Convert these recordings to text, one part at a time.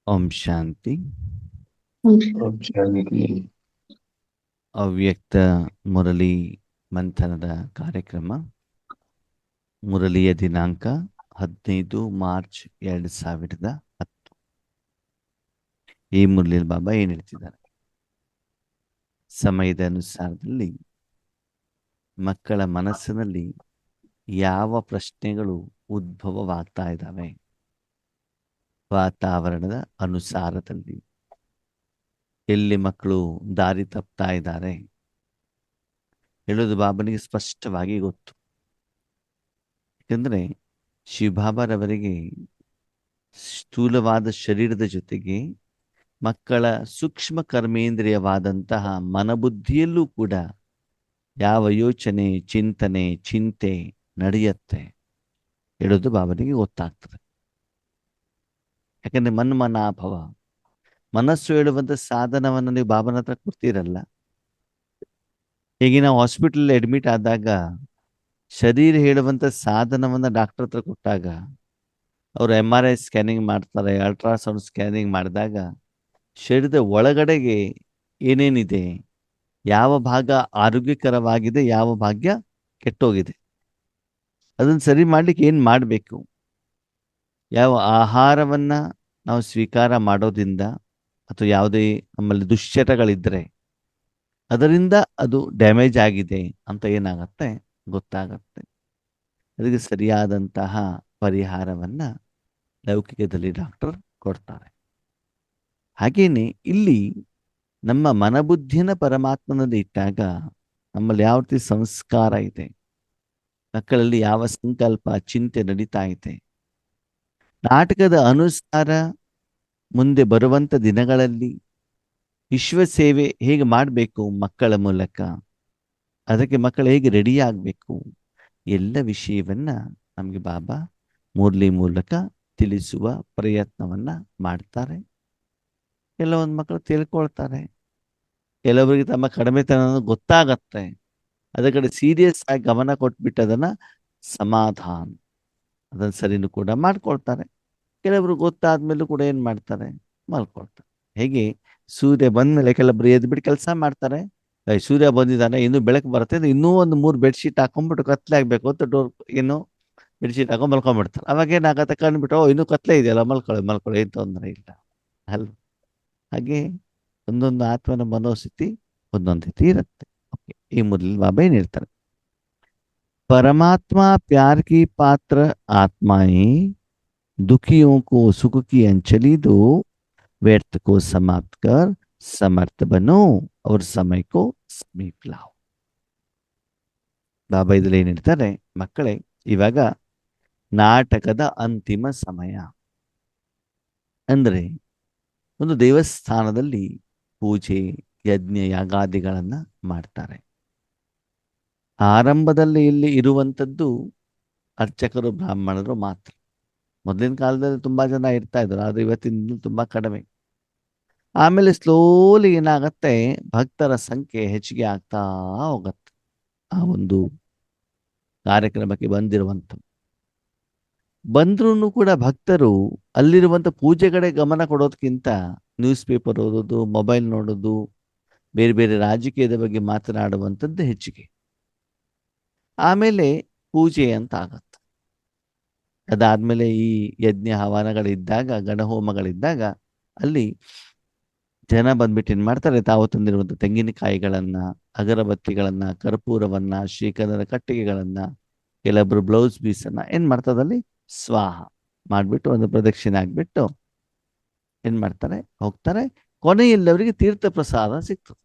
ಓಂ ಶಾಂತಿ. ಓಂ ಶಾಂತಿ. ಅವ್ಯಕ್ತ ಮುರಳಿ ಮಂಥನದ ಕಾರ್ಯಕ್ರಮ. ಮುರಳಿಯ ದಿನಾಂಕ 15 ಮಾರ್ಚ್ 2010. ಈ ಮುರಳಿಯಲ್ಲಿ ಬಾಬಾ ಏನ್ ಹೇಳ್ತಿದ್ದಾರೆ? ಸಮಯದ ಅನುಸಾರದಲ್ಲಿ ಮಕ್ಕಳ ಮನಸ್ಸಿನಲ್ಲಿ ಯಾವ ಪ್ರಶ್ನೆಗಳು ಉದ್ಭವವಾಗ್ತಾ ಇದ್ದಾವೆ, ವಾತಾವರಣದ ಅನುಸಾರದಲ್ಲಿ ಎಲ್ಲಿ ಮಕ್ಕಳು ದಾರಿ ತಪ್ತಾ ಇದ್ದಾರೆ ಹೇಳೋದು ಬಾಬನಿಗೆ ಸ್ಪಷ್ಟವಾಗಿ ಗೊತ್ತು. ಯಾಕಂದ್ರೆ ಶಿವಬಾಬಾರವರಿಗೆ ಸ್ಥೂಲವಾದ ಶರೀರದ ಜೊತೆಗೆ ಮಕ್ಕಳ ಸೂಕ್ಷ್ಮ ಕರ್ಮೇಂದ್ರಿಯವಾದಂತಹ ಮನಬುದ್ಧಿಯಲ್ಲೂ ಕೂಡ ಯಾವ ಯೋಚನೆ, ಚಿಂತೆ ನಡೆಯುತ್ತೆ ಹೇಳೋದು ಬಾಬನಿಗೆ ಗೊತ್ತಾಗ್ತದೆ. ಯಾಕಂದ್ರೆ ಮನ್ಮನಾಭವ, ಮನಸ್ಸು ಹೇಳುವಂಥ ಸಾಧನವನ್ನು ನೀವು ಬಾಬನ ಹತ್ರ ಕೊಡ್ತೀರಲ್ಲ. ಈಗ ನಾವು ಹಾಸ್ಪಿಟಲ್ ಅಡ್ಮಿಟ್ ಆದಾಗ ಶರೀರ ಹೇಳುವಂಥ ಸಾಧನವನ್ನು ಡಾಕ್ಟರ್ ಹತ್ರ ಕೊಟ್ಟಾಗ ಅವರು MRI ಸ್ಕ್ಯಾನಿಂಗ್ ಮಾಡ್ತಾರೆ, ಅಲ್ಟ್ರಾಸೌಂಡ್ ಸ್ಕ್ಯಾನಿಂಗ್ ಮಾಡಿದಾಗ ಶರೀರದ ಒಳಗಡೆಗೆ ಏನೇನಿದೆ, ಯಾವ ಭಾಗ ಆರೋಗ್ಯಕರವಾಗಿದೆ, ಯಾವ ಭಾಗ್ಯ ಕೆಟ್ಟೋಗಿದೆ, ಅದನ್ನು ಸರಿ ಮಾಡ್ಲಿಕ್ಕೆ ಏನು ಮಾಡಬೇಕು, ಯಾವ ಆಹಾರವನ್ನು ನಾವು ಸ್ವೀಕಾರ ಮಾಡೋದ್ರಿಂದ ಅಥವಾ ಯಾವುದೇ ನಮ್ಮಲ್ಲಿ ದುಶ್ಚಟಗಳಿದ್ದರೆ ಅದರಿಂದ ಅದು ಡ್ಯಾಮೇಜ್ ಆಗಿದೆ ಅಂತ ಏನಾಗತ್ತೆ ಗೊತ್ತಾಗತ್ತೆ. ಅದಕ್ಕೆ ಸರಿಯಾದಂತಹ ಪರಿಹಾರವನ್ನು ಲೌಕಿಕದಲ್ಲಿ ಡಾಕ್ಟರ್ ಕೊಡ್ತಾರೆ. ಹಾಗೇನೆ ಇಲ್ಲಿ ನಮ್ಮ ಮನಬುದ್ಧಿನ ಪರಮಾತ್ಮನಲ್ಲಿ ಇಟ್ಟಾಗ ನಮ್ಮಲ್ಲಿ ಯಾವ ರೀತಿ ಸಂಸ್ಕಾರ ಇದೆ, ಮಕ್ಕಳಲ್ಲಿ ಯಾವ ಸಂಕಲ್ಪ ಚಿಂತೆ ನಡೀತಾ ಇದೆ, ನಾಟಕದ ಅನುಸಾರ ಮುಂದೆ ಬರುವಂಥ ದಿನಗಳಲ್ಲಿ ವಿಶ್ವ ಸೇವೆ ಹೇಗೆ ಮಾಡಬೇಕು ಮಕ್ಕಳ ಮೂಲಕ, ಅದಕ್ಕೆ ಮಕ್ಕಳು ಹೇಗೆ ರೆಡಿ ಆಗಬೇಕು, ಎಲ್ಲ ವಿಷಯವನ್ನ ನಮಗೆ ಬಾಬಾ ಮುರಳಿ ಮೂಲಕ ತಿಳಿಸುವ ಪ್ರಯತ್ನವನ್ನ ಮಾಡ್ತಾರೆ. ಕೆಲವೊಂದು ಮಕ್ಕಳು ತಿಳ್ಕೊಳ್ತಾರೆ, ಕೆಲವರಿಗೆ ತಮ್ಮ ಕಡಿಮೆತನ ಗೊತ್ತಾಗತ್ತೆ, ಅದರ ಕಡೆ ಸೀರಿಯಸ್ ಆಗಿ ಗಮನ ಕೊಟ್ಬಿಟ್ಟು ಅದನ್ನ ಸಮಾಧಾನ ಅದನ್ನು ಸರಿನೂ ಕೂಡ ಮಾಡ್ಕೊಳ್ತಾರೆ. ಕೆಲವರು ಗೊತ್ತಾದ್ಮೇಲೂ ಕೂಡ ಏನು ಮಾಡ್ತಾರೆ, ಮಲ್ಕೊಳ್ತಾರೆ. ಹೇಗೆ ಸೂರ್ಯ ಬಂದ್ಮೇಲೆ ಕೆಲವೊಬ್ರು ಎದ್ಬಿಟ್ಟು ಕೆಲಸ ಮಾಡ್ತಾರೆ. ಸೂರ್ಯ ಬಂದಿದ್ದಾನೆ, ಇನ್ನೂ ಬೆಳಕು ಬರುತ್ತೆ, ಇನ್ನೂ ಒಂದು 3 ಬೆಡ್ಶೀಟ್ ಹಾಕೊಂಡ್ಬಿಟ್ಟು ಕತ್ಲೆ ಆಗ್ಬೇಕು ಅಂತ ಡೋರ್ ಏನು ಬೆಡ್ಶೀಟ್ ಹಾಕೊಂಡು ಮಲ್ಕೊಂಡ್ಬಿಡ್ತಾರೆ. ಅವಾಗ ಏನಾಗತ್ತೆ, ಕಂಡ್ಬಿಟ್ಟು ಇನ್ನೂ ಕತ್ಲೆ ಇದೆಯಲ್ಲ, ಮಲ್ಕೊಳ್ಳಿ ಏನು ತೊಂದರೆ ಇಲ್ಲ ಅಲ್ವ. ಹಾಗೆ ಒಂದೊಂದು ಆತ್ಮನ ಮನೋಸ್ಥಿತಿ ಒಂದೊಂದು ರೀತಿ ಇರುತ್ತೆ. ಓಕೆ, ಈ ಮುರಳಿ ಬಾಬಾ ಏನ್ ಹೇಳ್ತಾರೆ? परमात्मा प्यार की पात्र आत्माएं दुखियों को सुख की अंजलि दो, व्यर्थ को समाप्त कर समर्थ बनो और समय को समीप लाओ. ಬಾಬಾ ಇದ್ರಲ್ಲಿ ಏನ್ ಹೇಳ್ತಾರೆ? ಮಕ್ಕಳೇ, ಇವಾಗ ನಾಟಕದ ಅಂತಿಮ ಸಮಯ. ಅಂದ್ರೆ ಒಂದು ದೇವಸ್ಥಾನದಲ್ಲಿ ಪೂಜೆ, ಯಜ್ಞ, ಯಾಗಾದಿಗಳನ್ನ ಮಾಡ್ತಾರೆ. ಆರಂಭದಲ್ಲಿ ಇಲ್ಲಿ ಇರುವಂಥದ್ದು ಅರ್ಚಕರು, ಬ್ರಾಹ್ಮಣರು ಮಾತ್ರ. ಮೊದಲಿನ ಕಾಲದಲ್ಲಿ ತುಂಬಾ ಜನ ಇರ್ತಾ ಇದ್ರು, ಆದ್ರೆ ಇವತ್ತಿನ ತುಂಬಾ ಕಡಿಮೆ. ಆಮೇಲೆ ಸ್ಲೋಲಿ ಏನಾಗತ್ತೆ, ಭಕ್ತರ ಸಂಖ್ಯೆ ಹೆಚ್ಚಿಗೆ ಆಗ್ತಾ ಹೋಗತ್ತೆ. ಆ ಒಂದು ಕಾರ್ಯಕ್ರಮಕ್ಕೆ ಬಂದ್ರೂ ಕೂಡ ಭಕ್ತರು ಅಲ್ಲಿರುವಂಥ ಪೂಜೆ ಕಡೆ ಗಮನ ಕೊಡೋದಕ್ಕಿಂತ ನ್ಯೂಸ್ ಪೇಪರ್ ಓದೋದು, ಮೊಬೈಲ್ ನೋಡೋದು, ಬೇರೆ ಬೇರೆ ರಾಜಕೀಯದ ಬಗ್ಗೆ ಮಾತನಾಡುವಂಥದ್ದು ಹೆಚ್ಚಿಗೆ. ಆಮೇಲೆ ಪೂಜೆ ಅಂತ ಆಗತ್ತೆ. ಅದಾದ್ಮೇಲೆ ಈ ಯಜ್ಞ ಹವನಗಳಿದ್ದಾಗ, ಗಣಹೋಮಗಳಿದ್ದಾಗ ಅಲ್ಲಿ ಜನ ಬಂದ್ಬಿಟ್ಟು ಏನ್ ಮಾಡ್ತಾರೆ, ತಾವು ತಂದಿರುವಂಥ ತೆಂಗಿನಕಾಯಿಗಳನ್ನ, ಅಗರಬತ್ತಿಗಳನ್ನ, ಕರ್ಪೂರವನ್ನ, ಶ್ರೀಕಂದದ ಕಟ್ಟಿಗೆಗಳನ್ನ, ಕೆಲವೊಬ್ರು ಬ್ಲೌಸ್ ಪೀಸನ್ನ ಏನ್ ಮಾಡ್ತದಲ್ಲಿ ಸ್ವಾಹ ಮಾಡ್ಬಿಟ್ಟು ಒಂದು ಪ್ರದಕ್ಷಿಣೆ ಆಗ್ಬಿಟ್ಟು ಏನ್ ಮಾಡ್ತಾರೆ, ಹೋಗ್ತಾರೆ. ಕೊನೆಯಲ್ಲಿ ಅವರಿಗೆ ತೀರ್ಥ ಪ್ರಸಾದ ಸಿಗ್ತದೆ.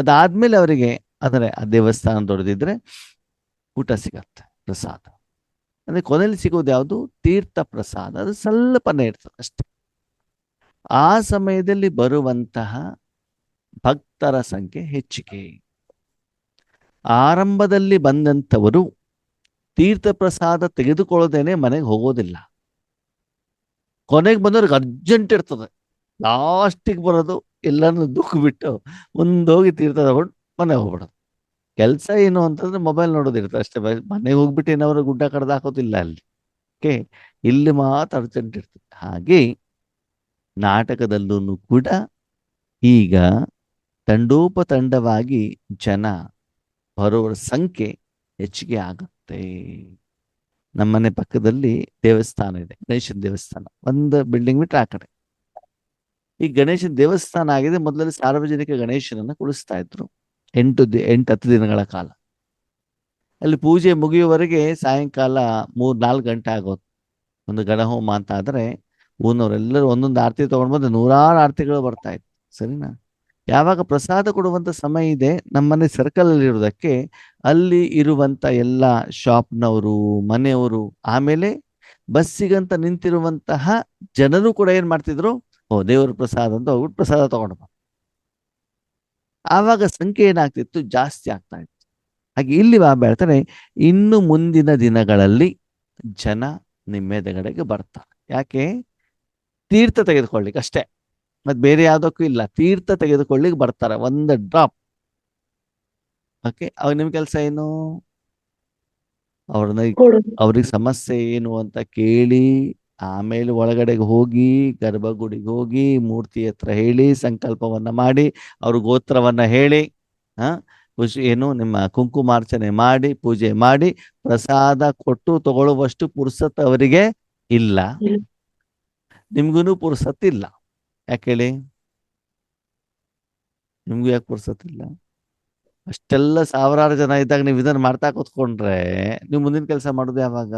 ಅದಾದ್ಮೇಲೆ ಅವರಿಗೆ ಅಂದರೆ ಆ ದೇವಸ್ಥಾನ ದೊಡ್ಡದಿದ್ರೆ ಊಟ ಸಿಗತ್ತೆ, ಪ್ರಸಾದ. ಅಂದ್ರೆ ಕೊನೆಯಲ್ಲಿ ಸಿಗೋದು ಯಾವುದು? ತೀರ್ಥ ಪ್ರಸಾದ. ಅದು ಸ್ವಲ್ಪನೇ ಇರ್ತದೆ ಅಷ್ಟೇ. ಆ ಸಮಯದಲ್ಲಿ ಬರುವಂತಹ ಭಕ್ತರ ಸಂಖ್ಯೆ ಹೆಚ್ಚಿಗೆ. ಆರಂಭದಲ್ಲಿ ಬಂದಂಥವರು ತೀರ್ಥ ಪ್ರಸಾದ ತೆಗೆದುಕೊಳ್ಳೋದೇನೆ ಮನೆಗೆ ಹೋಗೋದಿಲ್ಲ. ಕೊನೆಗೆ ಬಂದವ್ರಿಗೆ ಅರ್ಜೆಂಟ್ ಇರ್ತದೆ, ಲಾಸ್ಟಿಗೆ ಬರೋದು ಎಲ್ಲಾನು ದುಃಖ ಬಿಟ್ಟು ಮುಂದೋಗಿ ತೀರ್ಥ ತಗೊಂಡು ಮನೆಗೆ ಹೋಗ್ಬಿಡೋದು. ಕೆಲಸ ಏನು ಅಂತಂದ್ರೆ ಮೊಬೈಲ್ ನೋಡೋದಿರ್ತದೆ ಅಷ್ಟೇ. ಮನೆಗೆ ಹೋಗ್ಬಿಟ್ಟು ಏನವರು ಗುಡ್ಡ ಕಡ್ದು ಹಾಕೋದಿಲ್ಲ ಅಲ್ಲಿ. ಓಕೆ, ಇಲ್ಲಿ ಮಾತ್ರ ಅರ್ಜೆಂಟ್ ಇರ್ತದೆ. ಹಾಗೆ ನಾಟಕದಲ್ಲೂ ಕೂಡ ಈಗ ತಂಡೋಪತಂಡವಾಗಿ ಜನ ಬರೋರ ಸಂಖ್ಯೆ ಹೆಚ್ಚಿಗೆ ಆಗುತ್ತೆ. ನಮ್ಮನೆ ಪಕ್ಕದಲ್ಲಿ ದೇವಸ್ಥಾನ ಇದೆ, ಗಣೇಶನ ದೇವಸ್ಥಾನ, ಒಂದು ಬಿಲ್ಡಿಂಗ್ ಬಿಟ್ರೆ ಆ ಕಡೆ. ಈ ಗಣೇಶನ ದೇವಸ್ಥಾನ ಆಗಿದೆ. ಮೊದಲಲ್ಲಿ ಸಾರ್ವಜನಿಕ ಗಣೇಶನನ್ನ ಕುಳಿಸ್ತಾ ಇದ್ರು 8-10 ದಿನಗಳ ಕಾಲ. ಅಲ್ಲಿ ಪೂಜೆ ಮುಗಿಯುವವರೆಗೆ ಸಾಯಂಕಾಲ 3-4 ಗಂಟೆ ಆಗೋದು. ಒಂದು ಗಣಹೋಮ ಅಂತ ಆದ್ರೆ ಊನವರೆಲ್ಲರೂ ಒಂದೊಂದು ಆರತಿ ತಗೊಂಡು ಬಂದು 100 ಆರತಿಗಳು ಬರ್ತಾ ಇತ್ತು. ಸರಿನಾ? ಯಾವಾಗ ಪ್ರಸಾದ ಕೊಡುವಂತ ಸಮಯ ಇದೆ, ನಮ್ಮನೆ ಸರ್ಕಲ್ ಅಲ್ಲಿ ಇರೋದಕ್ಕೆ ಅಲ್ಲಿ ಇರುವಂತ ಎಲ್ಲ ಶಾಪ್ನವರು, ಮನೆಯವರು, ಆಮೇಲೆ ಬಸ್ಸಿಗಂತ ನಿಂತಿರುವಂತಹ ಜನರು ಕೂಡ ಏನ್ ಮಾಡ್ತಿದ್ರು, ಓ ದೇವರ ಪ್ರಸಾದ ಅಂತ ಹೋಗ್ಬಿಟ್ಟು ಪ್ರಸಾದ ತಗೊಂಡು ಬಾ. ಆವಾಗ ಸಂಖ್ಯೆ ಏನಾಗ್ತಿತ್ತು, ಜಾಸ್ತಿ ಆಗ್ತಾ ಇತ್ತು. ಹಾಗೆ ಇಲ್ಲಿ ಬಾಬಾ ಹೇಳ್ತಾರೆ, ಇನ್ನು ಮುಂದಿನ ದಿನಗಳಲ್ಲಿ ಜನ ನಿಮ್ಮೆದಗಡೆಗೆ ಬರ್ತಾರೆ. ಯಾಕೆ? ತೀರ್ಥ ತೆಗೆದುಕೊಳ್ಳಿಕ್ಕೆ ಅಷ್ಟೇ, ಮತ್ ಬೇರೆ ಯಾವ್ದಕ್ಕೂ ಇಲ್ಲ. ತೀರ್ಥ ತೆಗೆದುಕೊಳ್ಳಿಕ್ಕೆ ಬರ್ತಾರೆ, ಒಂದು ಡ್ರಾಪ್. ಓಕೆ, ಅವಾಗ ನಿಮ್ ಕೆಲಸ ಏನು? ಅವ್ರನ್ನ ಅವ್ರಿಗೆ ಸಮಸ್ಯೆ ಏನು ಅಂತ ಕೇಳಿ, ಆಮೇಲೆ ಒಳಗಡೆಗೆ ಹೋಗಿ ಗರ್ಭಗುಡಿಗೆ ಹೋಗಿ ಮೂರ್ತಿ ಹತ್ರ ಹೇಳಿ ಸಂಕಲ್ಪವನ್ನ ಮಾಡಿ ಅವ್ರ ಗೋತ್ರವನ್ನ ಹೇಳಿ, ಖುಷಿ ಏನು ನಿಮ್ಮ ಕುಂಕುಮಾರ್ಚನೆ ಮಾಡಿ ಪೂಜೆ ಮಾಡಿ ಪ್ರಸಾದ ಕೊಟ್ಟು ತಗೊಳ್ಳುವಷ್ಟು ಪುರ್ಸತ್ ಅವರಿಗೆ ಇಲ್ಲ. ನಿಮ್ಗೂ ಪುರ್ಸತ್ ಇಲ್ಲ. ಯಾಕೆ ಹೇಳಿ? ನಿಮ್ಗೂ ಯಾಕೆ ಪುರ್ಸತ್ ಇಲ್ಲ? ಅಷ್ಟೆಲ್ಲ ಸಾವಿರಾರು ಜನ ಇದ್ದಾಗ ನೀವು ಇದನ್ನ ಮಾಡ್ತಾ ಕೂತ್ಕೊಂಡ್ರೆ ನೀವು ಮುಂದಿನ ಕೆಲಸ ಮಾಡೋದು ಯಾವಾಗ?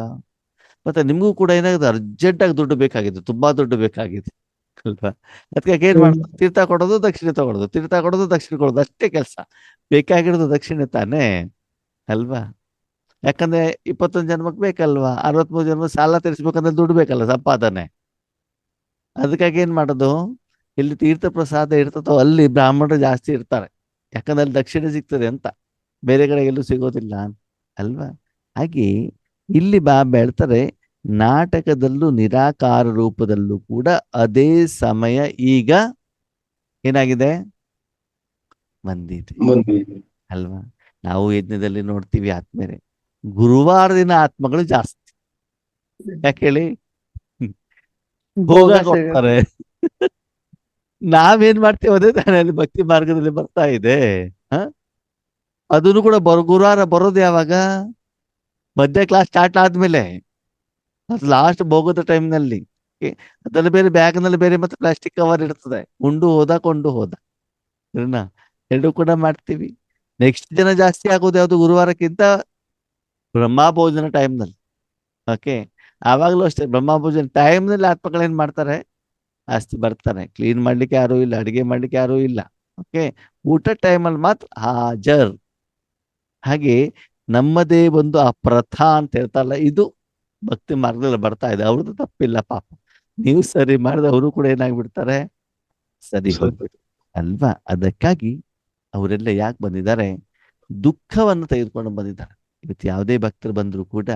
ಮತ್ತೆ ನಿಮ್ಗೂ ಕೂಡ ಏನಾಗಿದೆ, ಅರ್ಜೆಂಟ್ ಆಗಿ ದುಡ್ಡು ಬೇಕಾಗಿದೆ, ತುಂಬಾ ದುಡ್ಡು ಬೇಕಾಗಿದೆ ಅಲ್ವಾ? ಅದಕ್ಕೆ ಏನ್ ಮಾಡ್ತಾರೆ, ತೀರ್ಥ ಕೊಡೋದು ದಕ್ಷಿಣೆ ತಗೊಳ್ಳೋದು, ತೀರ್ಥ ಕೊಡೋದು ದಕ್ಷಿಣೆ ಕೊಡೋದು, ಅಷ್ಟೇ ಕೆಲಸ. ಬೇಕಾಗಿರೋದು ದಕ್ಷಿಣೆ ತಾನೇ ಅಲ್ವಾ? ಯಾಕಂದ್ರೆ 21 ಜನ್ಮಕ್ಕೆ ಬೇಕಲ್ವಾ, 63 ಜನ್ಮ ಸಾಲ ತೀರಿಸ್ಬೇಕಂದ್ರೆ ದುಡ್ಡು ಬೇಕಲ್ಲ, ಸಂಪಾದನೆ. ಅದಕ್ಕಾಗಿ ಏನ್ ಮಾಡೋದು, ಇಲ್ಲಿ ತೀರ್ಥ ಪ್ರಸಾದ ಇರ್ತದೋ ಅಲ್ಲಿ ಬ್ರಾಹ್ಮಣರು ಜಾಸ್ತಿ ಇರ್ತಾರೆ. ಯಾಕಂದ್ರೆ ಅಲ್ಲಿ ದಕ್ಷಿಣೆ ಸಿಗ್ತದೆ ಅಂತ, ಬೇರೆ ಕಡೆ ಎಲ್ಲೂ ಸಿಗೋದಿಲ್ಲ ಅಲ್ವಾ? ಹಾಗೆ ಇಲ್ಲಿ ಬಾಬಾ ಹೇಳ್ತಾರೆ, ನಾಟಕದಲ್ಲೂ ನಿರಾಕಾರ ರೂಪದಲ್ಲೂ ಕೂಡ ಅದೇ ಸಮಯ ಈಗ ಏನಾಗಿದೆ, ಬಂದಿದೆ ಅಲ್ವಾ? ನಾವು ಯಜ್ಞದಲ್ಲಿ ನೋಡ್ತೀವಿ ಆತ್ಮೇಲೆ ಗುರುವಾರ ದಿನ ಆತ್ಮಗಳು ಜಾಸ್ತಿ. ಯಾಕೆ ಹೇಳಿ? ಹೋಗಕ್ಕೆ ಹೋಗ್ತಾರೆ. ನಾವೇನ್ ಮಾಡ್ತೀವಿ ಅದೇ ತಾನೇ ಅಲ್ಲಿ ಭಕ್ತಿ ಮಾರ್ಗದಲ್ಲಿ ಬರ್ತಾ ಇದೆ. ಅದನ್ನು ಕೂಡ ಗುರುವಾರ ಬರೋದು ಯಾವಾಗ? ಮಧ್ಯ ಕ್ಲಾಸ್ ಸ್ಟಾರ್ಟ್ ಆದ್ಮೇಲೆ, ಅದು ಲಾಸ್ಟ್ ಹೋಗೋದ ಟೈಮ್ನಲ್ಲಿ. ಅದ್ರಲ್ಲಿ ಬೇರೆ ಬ್ಯಾಗ್ನಲ್ಲಿ ಬೇರೆ ಮತ್ತೆ ಪ್ಲಾಸ್ಟಿಕ್ ಕವರ್ ಇರ್ತದೆ, ಕೊಂಡು ಹೋದ ಸರಿನಾ? ಎರಡು ಕೂಡ ಮಾಡ್ತೀವಿ. ನೆಕ್ಸ್ಟ್ ಜನ ಜಾಸ್ತಿ ಆಗೋದು ಯಾವುದು? ಗುರುವಾರಕ್ಕಿಂತ ಬ್ರಹ್ಮ ಭೋಜನ ಟೈಮ್ನಲ್ಲಿ. ಓಕೆ, ಆವಾಗಲೂ ಅಷ್ಟೇ ಬ್ರಹ್ಮ ಭೋಜನ ಟೈಮ್ನಲ್ಲಿ ಆತ್ಮಗಳೇನ್ ಮಾಡ್ತಾರೆ, ಜಾಸ್ತಿ ಬರ್ತಾರೆ. ಕ್ಲೀನ್ ಮಾಡ್ಲಿಕ್ಕೆ ಯಾರೂ ಇಲ್ಲ, ಅಡಿಗೆ ಮಾಡ್ಲಿಕ್ಕೆ ಯಾರೂ ಇಲ್ಲ. ಓಕೆ, ಊಟ ಟೈಮಲ್ಲಿ ಮಾತ್ರ ಹಾಜರ್. ಹಾಗೆ ನಮ್ಮದೇ ಒಂದು ಆ ಪ್ರಥಾ ಅಂತ ಹೇಳ್ತಾರಲ್ಲ, ಇದು ಭಕ್ತಿ ಮಾರ್ಗದಲ್ಲಿ ಬರ್ತಾ ಇದೆ. ಅವ್ರದ್ದು ತಪ್ಪಿಲ್ಲ ಪಾಪ, ನೀವು ಸರಿ ಮಾಡಿದ್ರೆ ಅವರು ಕೂಡ ಏನಾಗ್ಬಿಡ್ತಾರೆ, ಸರಿ ಹೋಗ್ಬಿಟ್ಟು ಅಲ್ವಾ? ಅದಕ್ಕಾಗಿ ಅವರೆಲ್ಲ ಯಾಕೆ ಬಂದಿದ್ದಾರೆ, ದುಃಖವನ್ನು ತೆಗೆದುಕೊಂಡು ಬಂದಿದ್ದಾರೆ. ಇವತ್ತು ಯಾವುದೇ ಭಕ್ತರು ಬಂದ್ರು ಕೂಡ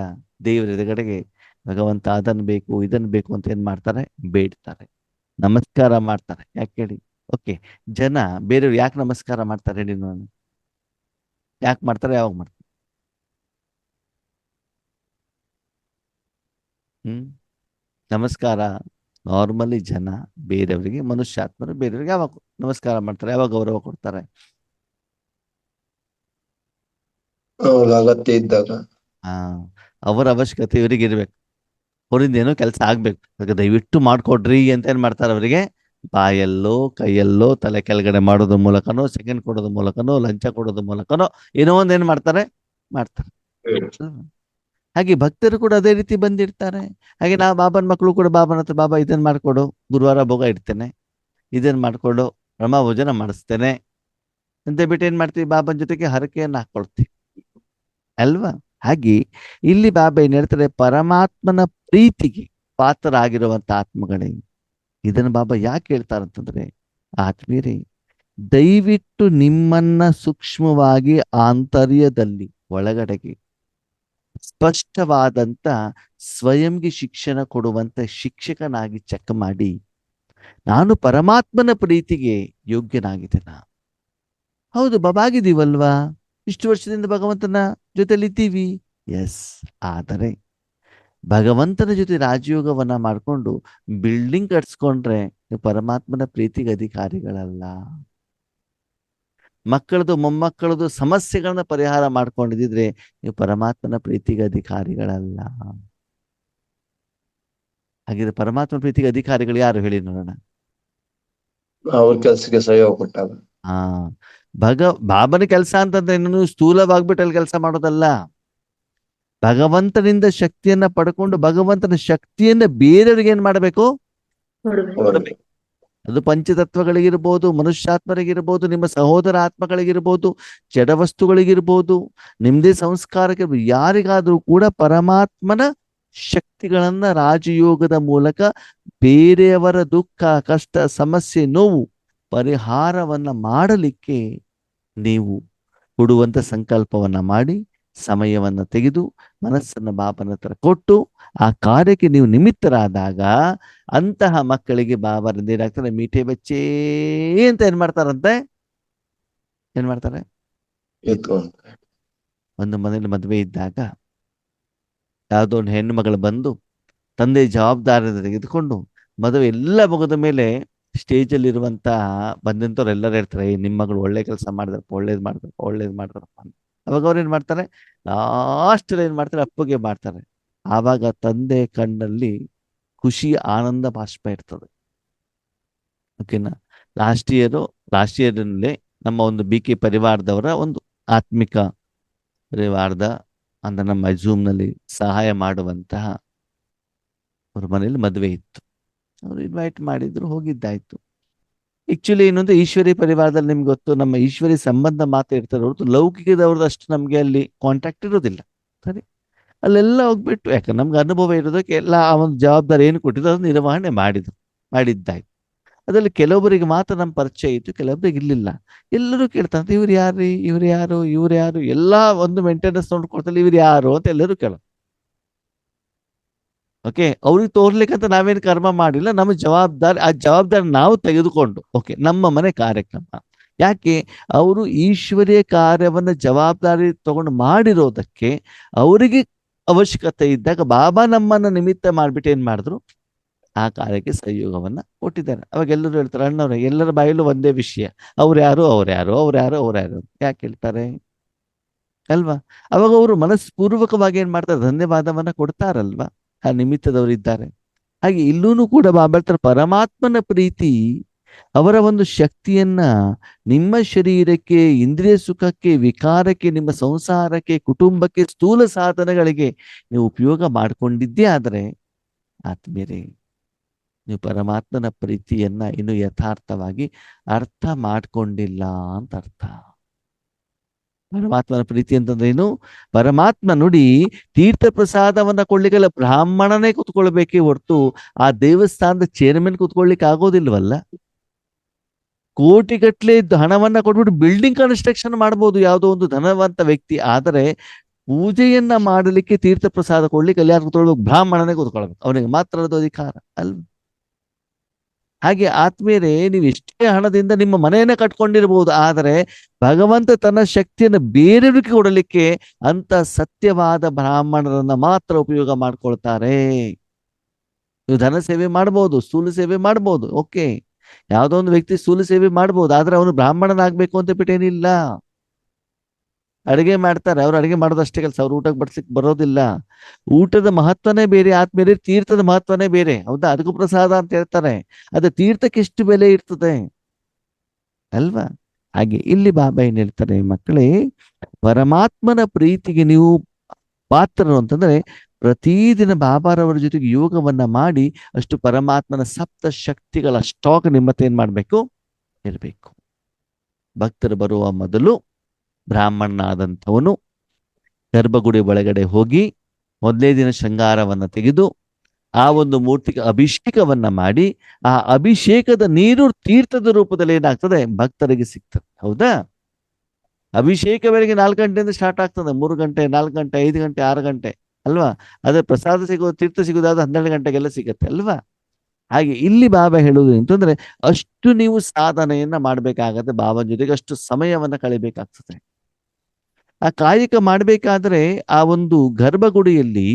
ದೇವರ ಎದುರುಗಡೆಗೆ ಭಗವಂತ ಅದನ್ನು ಬೇಕು ಇದನ್ನು ಬೇಕು ಅಂತ ಏನ್ ಮಾಡ್ತಾರೆ, ಬೇಡ್ತಾರೆ, ನಮಸ್ಕಾರ ಮಾಡ್ತಾರೆ. ಯಾಕೆ ಹೇಳಿ? ಓಕೆ, ಜನ ಬೇರೆಯವ್ರು ಯಾಕೆ ನಮಸ್ಕಾರ ಮಾಡ್ತಾರೆ ಹೇಳಿ ನಾನು? ಯಾಕೆ ಮಾಡ್ತಾರೆ, ಯಾವಾಗ ಮಾಡ್ತಾರೆ? ನಮಸ್ಕಾರ ನಾರ್ಮಲಿ ಜನ ಬೇರೆಯವರಿಗೆ, ಮನುಷ್ಯಾತ್ಮರು ಬೇರೆಯವ್ರಿಗೆ ಯಾವಾಗ ನಮಸ್ಕಾರ ಮಾಡ್ತಾರೆ, ಯಾವಾಗ ಗೌರವ ಕೊಡ್ತಾರೆ? ಅಗತ್ಯ ಇದ್ದಾಗ. ಅವರ ಅವಶ್ಯಕತೆ ಇವರಿಗೆ ಇರ್ಬೇಕು, ಅವರಿಂದ ಏನೋ ಕೆಲಸ ಆಗ್ಬೇಕು. ಅದಕ್ಕೆ ದಯವಿಟ್ಟು ಮಾಡ್ಕೊಡ್ರಿ ಅಂತ ಏನ್ ಮಾಡ್ತಾರೆ, ಅವರಿಗೆ ಬಾಯಲ್ಲೋ ಕೈಯಲ್ಲೋ ತಲೆ ಕೆಳಗಡೆ ಮಾಡೋದ್ರ ಮೂಲಕನೋ, ಸೆಕೆಂಡ್ ಕೊಡೋದ್ರ ಮೂಲಕನೋ, ಲಂಚ ಕೊಡೋದ್ರ ಮೂಲಕನೋ ಏನೋ ಒಂದ್ ಏನ್ ಮಾಡ್ತಾರೆ. ಹಾಗೆ ಭಕ್ತರು ಕೂಡ ಅದೇ ರೀತಿ ಬಂದಿರ್ತಾರೆ. ಹಾಗೆ ನಾವು ಬಾಬನ ಮಕ್ಕಳು ಕೂಡ ಬಾಬನ ಹತ್ರ, ಬಾಬಾ ಇದನ್ನ ಮಾಡ್ಕೊಡು, ಗುರುವಾರ ಭೋಗ ಇಡ್ತೇನೆ, ಇದನ್ನ ಮಾಡ್ಕೊಡು, ಬ್ರಹ್ಮ ಭೋಜನ ಮಾಡಿಸ್ತೇನೆ ಅಂತ ಬಿಟ್ಟು ಏನ್ ಮಾಡ್ತೀವಿ, ಬಾಬನ ಜೊತೆಗೆ ಹರಕೆಯನ್ನು ಹಾಕೊಳ್ತೀವಿ ಅಲ್ವಾ? ಹಾಗೆ ಇಲ್ಲಿ ಬಾಬಾ ಏನ್ ಹೇಳ್ತಾರೆ, ಪರಮಾತ್ಮನ ಪ್ರೀತಿಗೆ ಪಾತ್ರರಾಗಿರುವಂತ ಆತ್ಮಗಳೇ. ಇದನ್ನ ಬಾಬಾ ಯಾಕೆ ಹೇಳ್ತಾರಂತಂದ್ರೆ, ಆತ್ಮೀಯರೇ, ದಯವಿಟ್ಟು ನಿಮ್ಮನ್ನ ಸೂಕ್ಷ್ಮವಾಗಿ ಆಂತರ್ಯದಲ್ಲಿ ಒಳಗಡೆಗೆ ಸ್ಪಷ್ಟವಾದಂತ ಸ್ವಯಂಗೆ ಶಿಕ್ಷಣ ಕೊಡುವಂತ ಶಿಕ್ಷಕನಾಗಿ ಚೆಕ್ ಮಾಡಿ, ನಾನು ಪರಮಾತ್ಮನ ಪ್ರೀತಿಗೆ ಯೋಗ್ಯನಾಗಿದ್ದೇನಾ? ಹೌದು ಬಾಬಾ ಆಗಿದ್ದೀವಲ್ವಾ, ಇಷ್ಟು ವರ್ಷದಿಂದ ಭಗವಂತನ ಜೊತೆಲಿದ್ದೀವಿ. ಎಸ್, ಆದರೆ ಭಗವಂತನ ಜೊತೆ ರಾಜಯೋಗವನ್ನ ಮಾಡಿಕೊಂಡು ಬಿಲ್ಡಿಂಗ್ ಕಟ್ಸ್ಕೊಂಡ್ರೆ ನೀವು ಪರಮಾತ್ಮನ ಪ್ರೀತಿಗೆ ಅಧಿಕಾರಿಗಳಲ್ಲ. ಮಕ್ಕಳದು ಮೊಮ್ಮಕ್ಕಳದು ಸಮಸ್ಯೆಗಳನ್ನ ಪರಿಹಾರ ಮಾಡ್ಕೊಂಡಿದ್ರೆ ನೀವು ಪರಮಾತ್ಮನ ಪ್ರೀತಿಗೆ ಅಧಿಕಾರಿಗಳಲ್ಲ. ಹಾಗಿದ್ರೆ ಪರಮಾತ್ಮನ ಪ್ರೀತಿಗೆ ಅಧಿಕಾರಿಗಳು ಯಾರು ಹೇಳಿ ನೋಡೋಣ? ಅವ್ರ ಕೆಲ್ಸಕ್ಕೆ ಸಹಯೋಗ ಕೊಟ್ಟಾಗ. ಹಾ, ಬಾಬನ ಕೆಲಸ ಅಂತಂದ್ರೆ ಇನ್ನು ಸ್ಥೂಲವಾಗ್ಬಿಟ್ಟು ಅಲ್ಲಿ ಕೆಲಸ ಮಾಡೋದಲ್ಲ. ಭಗವಂತನಿಂದ ಶಕ್ತಿಯನ್ನ ಪಡ್ಕೊಂಡು ಭಗವಂತನ ಶಕ್ತಿಯನ್ನ ಬೇರೆಯವ್ರಿಗೆ ಏನ್ ಮಾಡಬೇಕು? ಕೊಡ್ಬೇಕು. ಅದು ಪಂಚತತ್ವಗಳಿಗಿರ್ಬೋದು, ಮನುಷ್ಯಾತ್ಮರಿಗಿರ್ಬೋದು, ನಿಮ್ಮ ಸಹೋದರ ಆತ್ಮಗಳಿಗಿರ್ಬೋದು, ಜಡ ವಸ್ತುಗಳಿಗಿರ್ಬೋದು, ನಿಮ್ದೇ ಸಂಸ್ಕಾರಕ್ಕೆ ಯಾರಿಗಾದ್ರೂ ಕೂಡ ಪರಮಾತ್ಮನ ಶಕ್ತಿಗಳನ್ನ ರಾಜಯೋಗದ ಮೂಲಕ ಬೇರೆಯವರ ದುಃಖ, ಕಷ್ಟ, ಸಮಸ್ಯೆ, ನೋವು ಪರಿಹಾರವನ್ನ ಮಾಡಲಿಕ್ಕೆ ನೀವು ಕೊಡುವಂತ ಸಂಕಲ್ಪವನ್ನ ಮಾಡಿ ಸಮಯವನ್ನ ತೆಗೆದು ಮನಸ್ಸನ್ನ ಬಾಬನ ಹತ್ರ ಕೊಟ್ಟು ಆ ಕಾರ್ಯಕ್ಕೆ ನೀವು ನಿಮಿತ್ತರಾದಾಗ ಅಂತಹ ಮಕ್ಕಳಿಗೆ ಬಾಬರಿಂದ ಏನಾಗ್ತಾರೆ? ಮೀಠೆ ಬಚ್ಚೇ ಅಂತ ಏನ್ ಮಾಡ್ತಾರಂತೆ? ಏನ್ ಮಾಡ್ತಾರೆ? ಒಂದು ಮನೇಲಿ ಮದುವೆ ಇದ್ದಾಗ ಯಾವುದೋ ಒಂದು ಹೆಣ್ಣು ಮಗಳು ಬಂದು ತಂದೆ ಜವಾಬ್ದಾರಿ ತೆಗೆದುಕೊಂಡು ಮದುವೆ ಎಲ್ಲ ಮುಗಿದ ಮೇಲೆ ಸ್ಟೇಜಲ್ಲಿ ಇರುವಂತ ಬಂದಂತವ್ರು ಎಲ್ಲರೂ ಹೇಳ್ತಾರೆ, ನಿಮ್ಮ ಮಗಳು ಒಳ್ಳೆ ಕೆಲಸ ಮಾಡಿದ್ರಪ್ಪ, ಒಳ್ಳೇದ್ ಮಾಡಿದ್ರಪ್ಪ ಅಂತ. ಅವಾಗ ಅವ್ರು ಏನ್ ಮಾಡ್ತಾರೆ? ಲಾಸ್ಟ್ ಏನ್ ಮಾಡ್ತಾರೆ? ಅಪ್ಪಗೆ ಮಾಡ್ತಾರೆ. ಆವಾಗ ತಂದೆ ಕಣ್ಣಲ್ಲಿ ಖುಷಿ, ಆನಂದ ಬಾಷ್ಪ ಇರ್ತದೆ. ಓಕೆನಾ? ಲಾಸ್ಟ್ ಇಯರ್ನಲ್ಲಿ ನಮ್ಮ ಒಂದು BK ಪರಿವಾರದವರ ಒಂದು ಆತ್ಮಿಕ ಪರಿವಾರದ ಅಂದ್ರೆ ನಮ್ಮ ನಲ್ಲಿ ಸಹಾಯ ಮಾಡುವಂತಹ ಅವ್ರ ಮನೇಲಿ ಮದುವೆ ಇತ್ತು. ಅವ್ರು ಇನ್ವೈಟ್ ಮಾಡಿದ್ರು, ಹೋಗಿದ್ದಾಯ್ತು. ಆಕ್ಚುಲಿ ಏನಂದ್ರೆ ಈಶ್ವರಿ ಪರಿವಾರದಲ್ಲಿ ನಿಮ್ಗೆ ಗೊತ್ತು, ನಮ್ಮ ಈಶ್ವರಿ ಸಂಬಂಧ ಮಾತ್ರ ಇರ್ತಾರೆ ಹೊರತು ಲೌಕಿಕದವ್ರದ್ದು ಅಷ್ಟು ನಮ್ಗೆ ಅಲ್ಲಿ ಕಾಂಟ್ಯಾಕ್ಟ್ ಇರೋದಿಲ್ಲ. ಸರಿ, ಅಲ್ಲೆಲ್ಲ ಹೋಗ್ಬಿಟ್ಟು ಯಾಕಂದ್ರೆ ನಮ್ಗೆ ಅನುಭವ ಇರೋದಕ್ಕೆ ಎಲ್ಲ ಆ ಒಂದು ಜವಾಬ್ದಾರಿ ಏನು ಕೊಟ್ಟಿದ್ರು ಅದನ್ನು ನಿರ್ವಹಣೆ ಮಾಡಿದ್ದಾಯ್ತು. ಅದರಲ್ಲಿ ಕೆಲವೊಬ್ಬರಿಗೆ ಮಾತ್ರ ನಮ್ಮ ಪರಿಚಯ ಇತ್ತು, ಕೆಲವೊಬ್ಬರಿಗೆ ಇರ್ಲಿಲ್ಲ. ಎಲ್ಲರೂ ಕೇಳ್ತಾರೆ, ಇವ್ರು ಯಾರು ಎಲ್ಲಾ ಒಂದು ಮೇಂಟೆನೆನ್ಸ್ ನೋಡ್ಕೊಳ್ತಾರೆ, ಇವ್ರು ಯಾರು ಅಂತ ಎಲ್ಲರೂ ಕೇಳೋದು. ಓಕೆ, ಅವ್ರಿಗೆ ತೋರ್ಲಿಕ್ಕಂತ ನಾವೇನು ಕರ್ಮ ಮಾಡಿಲ್ಲ. ನಮ್ಮ ಜವಾಬ್ದಾರಿ, ಆ ಜವಾಬ್ದಾರಿ ನಾವು ತೆಗೆದುಕೊಂಡು ಓಕೆ ನಮ್ಮ ಮನೆ ಕಾರ್ಯಕ್ರಮ. ಯಾಕೆ? ಅವರು ಈಶ್ವರೀಯ ಕಾರ್ಯವನ್ನ ಜವಾಬ್ದಾರಿ ತಗೊಂಡು ಮಾಡಿರೋದಕ್ಕೆ ಅವರಿಗೆ ಅವಶ್ಯಕತೆ ಇದ್ದಾಗ ಬಾಬಾ ನಮ್ಮನ್ನ ನಿಮಿತ್ತ ಮಾಡ್ಬಿಟ್ಟು ಏನ್ ಮಾಡಿದ್ರು? ಆ ಕಾರ್ಯಕ್ಕೆ ಸಹಯೋಗವನ್ನ ಕೊಟ್ಟಿದ್ದಾರೆ. ಅವಾಗ ಎಲ್ಲರೂ ಹೇಳ್ತಾರೆ, ಅಣ್ಣವ್ರೆ ಎಲ್ಲರ ಬಾಯಲ್ಲೂ ಒಂದೇ ವಿಷಯ, ಅವ್ರು ಯಾರು ಯಾಕೆ ಹೇಳ್ತಾರೆ ಅಲ್ವಾ? ಅವಾಗ ಅವರು ಮನಸ್ಪೂರ್ವಕವಾಗಿ ಏನ್ ಮಾಡ್ತಾರೆ? ಧನ್ಯವಾದವನ್ನ ಕೊಡ್ತಾರಲ್ವಾ? ಆ ನಿಮಿತ್ತದವರು ಇದ್ದಾರೆ. ಹಾಗೆ ಇಲ್ಲೂ ಕೂಡ ಬಾಬಾ ಹೇಳ್ತಾರೆ, ಪರಮಾತ್ಮನ ಪ್ರೀತಿ ಅವರ ಒಂದು ಶಕ್ತಿಯನ್ನ ನಿಮ್ಮ ಶರೀರಕ್ಕೆ, ಇಂದ್ರಿಯ ಸುಖಕ್ಕೆ, ವಿಕಾರಕ್ಕೆ, ನಿಮ್ಮ ಸಂಸಾರಕ್ಕೆ, ಕುಟುಂಬಕ್ಕೆ, ಸ್ಥೂಲ ಸಾಧನಗಳಿಗೆ ನೀವು ಉಪಯೋಗ ಮಾಡಿಕೊಂಡಿದ್ದೇ ಆದರೆ ಆತ್ಮೀಯರೇ, ನೀವು ಪರಮಾತ್ಮನ ಪ್ರೀತಿಯನ್ನ ಇನ್ನು ಯಥಾರ್ಥವಾಗಿ ಅರ್ಥ ಮಾಡ್ಕೊಂಡಿಲ್ಲ ಅಂತ ಅರ್ಥ. ಪರಮಾತ್ಮನ ಪ್ರೀತಿ ಅಂತಂದ್ರೆ ಏನು? ಪರಮಾತ್ಮ ನೋಡಿ ತೀರ್ಥ ಪ್ರಸಾದವನ್ನ ಕೊಡ್ಲಿಕ್ಕೆಲ್ಲ ಬ್ರಾಹ್ಮಣನೇ ಕುತ್ಕೊಳ್ಬೇಕೇ ಹೊರತು ಆ ದೇವಸ್ಥಾನದ ಚೇರ್ಮನ್ ಕುತ್ಕೊಳ್ಲಿಕ್ಕೆ ಆಗೋದಿಲ್ವಲ್ಲ. ಕೋಟಿಗಟ್ಲೆ ಹಣವನ್ನ ಕೊಟ್ಬಿಟ್ಟು ಬಿಲ್ಡಿಂಗ್ ಕನ್ಸ್ಟ್ರಕ್ಷನ್ ಮಾಡ್ಬೋದು ಯಾವುದೋ ಒಂದು ಧನವಂತ ವ್ಯಕ್ತಿ. ಆದರೆ ಪೂಜೆಯನ್ನ ಮಾಡಲಿಕ್ಕೆ, ತೀರ್ಥ ಪ್ರಸಾದ ಕೊಡ್ಲಿಕ್ಕೆ ಅಲ್ಲಿ ಯಾರು ಕುತ್ಕೊಳ್ಬೇಕು? ಬ್ರಾಹ್ಮಣನೇ ಕುತ್ಕೊಳ್ಬೇಕು, ಅವನಿಗೆ ಮಾತ್ರ ಅದು ಅಧಿಕಾರ ಅಲ್ವ? ಹಾಗೆ ಆತ್ಮೀಯರೇ, ನೀವು ಎಷ್ಟೇ ಹಣದಿಂದ ನಿಮ್ಮ ಮನೆಯನ್ನ ಕಟ್ಕೊಂಡಿರ್ಬೋದು, ಆದರೆ ಭಗವಂತ ತನ್ನ ಶಕ್ತಿಯನ್ನು ಬೇರೆಯವರಿಗೆ ಕೊಡಲಿಕ್ಕೆ ಅಂತ ಸತ್ಯವಾದ ಬ್ರಾಹ್ಮಣರನ್ನ ಮಾತ್ರ ಉಪಯೋಗ ಮಾಡ್ಕೊಳ್ತಾರೆ. ನೀವು ಧನ ಸೇವೆ ಮಾಡ್ಬೋದು, ಸ್ಥೂಲ ಸೇವೆ ಮಾಡ್ಬೋದು, ಓಕೆ, ಯಾವುದೋ ಒಂದು ವ್ಯಕ್ತಿ ಸ್ಥೂಲ ಸೇವೆ ಮಾಡ್ಬೋದು, ಆದ್ರೆ ಅವನು ಬ್ರಾಹ್ಮಣನಾಗ್ಬೇಕು ಅಂತ ಬಿಟ್ಟೇನಿಲ್ಲ. ಅಡುಗೆ ಮಾಡ್ತಾರೆ, ಅವ್ರು ಅಡುಗೆ ಮಾಡೋದಷ್ಟೇ ಕೆಲಸ, ಅವ್ರು ಊಟಕ್ಕೆ ಬಡ್ಸ್ಲಿಕ್ಕೆ ಬರೋದಿಲ್ಲ. ಊಟದ ಮಹತ್ವನೇ ಬೇರೆ ಆದ್ಮೇಲೆ ತೀರ್ಥದ ಮಹತ್ವನೇ ಬೇರೆ. ಹೌದಾ? ಅದಕ್ಕೂ ಪ್ರಸಾದ ಅಂತ ಹೇಳ್ತಾರೆ. ಅದು ತೀರ್ಥಕ್ಕೆ ಎಷ್ಟು ಬೆಲೆ ಇರ್ತದೆ ಅಲ್ವಾ? ಹಾಗೆ ಇಲ್ಲಿ ಬಾಬಾ ಏನ್ ಹೇಳ್ತಾರೆ, ಮಕ್ಕಳೇ, ಪರಮಾತ್ಮನ ಪ್ರೀತಿಗೆ ನೀವು ಪಾತ್ರರು ಅಂತಂದ್ರೆ ಪ್ರತಿದಿನ ಬಾಬಾರವರ ಜೊತೆಗೆ ಯೋಗವನ್ನ ಮಾಡಿ ಅಷ್ಟು ಪರಮಾತ್ಮನ ಸಪ್ತ ಶಕ್ತಿಗಳ ಸ್ಟಾಕ್ ನಿಮ್ಮತ್ತೆ ಏನ್ ಮಾಡ್ಬೇಕು? ಇರಬೇಕು. ಭಕ್ತರು ಬರುವ ಮೊದಲು ಬ್ರಾಹ್ಮಣನಾದಂಥವನು ಗರ್ಭಗುಡಿ ಒಳಗಡೆ ಹೋಗಿ ಮೊದಲೇ ದಿನ ಶೃಂಗಾರವನ್ನ ತೆಗೆದು ಆ ಒಂದು ಮೂರ್ತಿಗೆ ಅಭಿಷೇಕವನ್ನ ಮಾಡಿ ಆ ಅಭಿಷೇಕದ ನೀರು ತೀರ್ಥದ ರೂಪದಲ್ಲಿ ಏನಾಗ್ತದೆ? ಭಕ್ತರಿಗೆ ಸಿಗ್ತದೆ. ಹೌದಾ? ಅಭಿಷೇಕ ಬೆಳಗ್ಗೆ 4 ಗಂಟೆಯಿಂದ ಸ್ಟಾರ್ಟ್ ಆಗ್ತದೆ, 3 ಗಂಟೆ, 4 ಗಂಟೆ, 5 ಗಂಟೆ, 6 ಗಂಟೆ ಅಲ್ವಾ? ಅದೇ ಪ್ರಸಾದ ಸಿಗೋದು, ತೀರ್ಥ ಸಿಗೋದಾದ್ರೆ 12 ಗಂಟೆಗೆಲ್ಲ ಸಿಗತ್ತೆ ಅಲ್ವಾ? ಹಾಗೆ ಇಲ್ಲಿ ಬಾಬಾ ಹೇಳುವುದು ಅಂತಂದ್ರೆ ಅಷ್ಟು ನೀವು ಸಾಧನೆಯನ್ನ ಮಾಡ್ಬೇಕಾಗತ್ತೆ, ಬಾಬಾ ಜೊತೆಗೆ ಅಷ್ಟು ಸಮಯವನ್ನ ಕಳಿಬೇಕಾಗ್ತದೆ. ಆ ಕಾಯಕ ಮಾಡ್ಬೇಕಾದ್ರೆ ಆ ಒಂದು ಗರ್ಭಗುಡಿಯಲ್ಲಿ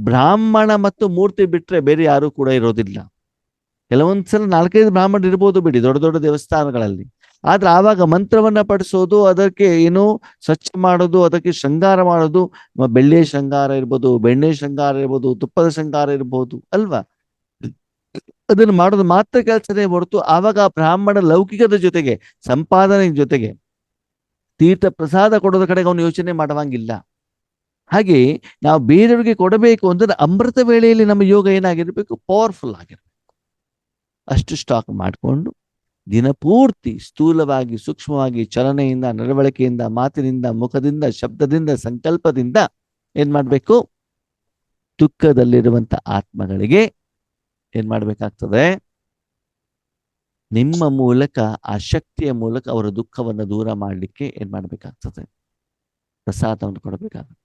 ಬ್ರಾಹ್ಮಣ ಮತ್ತು ಮೂರ್ತಿ ಬಿಟ್ರೆ ಬೇರೆ ಯಾರು ಕೂಡ ಇರೋದಿಲ್ಲ. ಕೆಲವೊಂದ್ಸಲ 4-5 ಬ್ರಾಹ್ಮಣರು ಇರ್ಬೋದು ಬಿಡಿ ದೊಡ್ಡ ದೊಡ್ಡ ದೇವಸ್ಥಾನಗಳಲ್ಲಿ. ಆದ್ರೆ ಆವಾಗ ಮಂತ್ರವನ್ನ ಪಡಿಸೋದು, ಅದಕ್ಕೆ ಏನು ಸ್ವಚ್ಛ ಮಾಡೋದು, ಅದಕ್ಕೆ ಶೃಂಗಾರ ಮಾಡೋದು, ಬೆಳ್ಳಿಯ ಶೃಂಗಾರ ಇರ್ಬೋದು, ಬೆಣ್ಣೆ ಶೃಂಗಾರ ಇರ್ಬೋದು, ತುಪ್ಪದ ಶೃಂಗಾರ ಇರ್ಬೋದು ಅಲ್ವಾ, ಅದನ್ನು ಮಾಡೋದು ಮಾತ್ರ ಕೆಲಸನೇ ಹೊರತು ಆವಾಗ ಆ ಬ್ರಾಹ್ಮಣ ಲೌಕಿಕದ ಜೊತೆಗೆ, ಸಂಪಾದನೆ ಜೊತೆಗೆ ತೀರ್ಥ ಪ್ರಸಾದ ಕೊಡೋದ ಕಡೆಗೆ ಅವನು ಯೋಚನೆ ಮಾಡುವಂಗಿಲ್ಲ. ಹಾಗೆ ನಾವು ಬೇರೆಯವರಿಗೆ ಕೊಡಬೇಕು ಅಂದ್ರೆ ಅಮೃತ ವೇಳೆಯಲ್ಲಿ ನಮ್ಮ ಯೋಗ ಏನಾಗಿರ್ಬೇಕು, ಪವರ್ಫುಲ್ ಆಗಿರ್ಬೇಕು. ಅಷ್ಟು ಸ್ಟಾಕ್ ಮಾಡಿಕೊಂಡು ದಿನಪೂರ್ತಿ ಸ್ಥೂಲವಾಗಿ ಸೂಕ್ಷ್ಮವಾಗಿ ಚಲನೆಯಿಂದ, ನಡವಳಿಕೆಯಿಂದ, ಮಾತಿನಿಂದ, ಮುಖದಿಂದ, ಶಬ್ದದಿಂದ, ಸಂಕಲ್ಪದಿಂದ ಏನ್ ಮಾಡ್ಬೇಕು, ದುಃಖದಲ್ಲಿರುವಂತ ಆತ್ಮಗಳಿಗೆ ಏನ್ ಮಾಡ್ಬೇಕಾಗ್ತದೆ, ನಿಮ್ಮ ಮೂಲಕ, ಆ ಶಕ್ತಿಯ ಮೂಲಕ ಅವರ ದುಃಖವನ್ನು ದೂರ ಮಾಡಲಿಕ್ಕೆ ಏನ್ ಮಾಡ್ಬೇಕಾಗ್ತದೆ, ಪ್ರಸಾದವನ್ನು ಕೊಡಬೇಕಾಗುತ್ತೆ.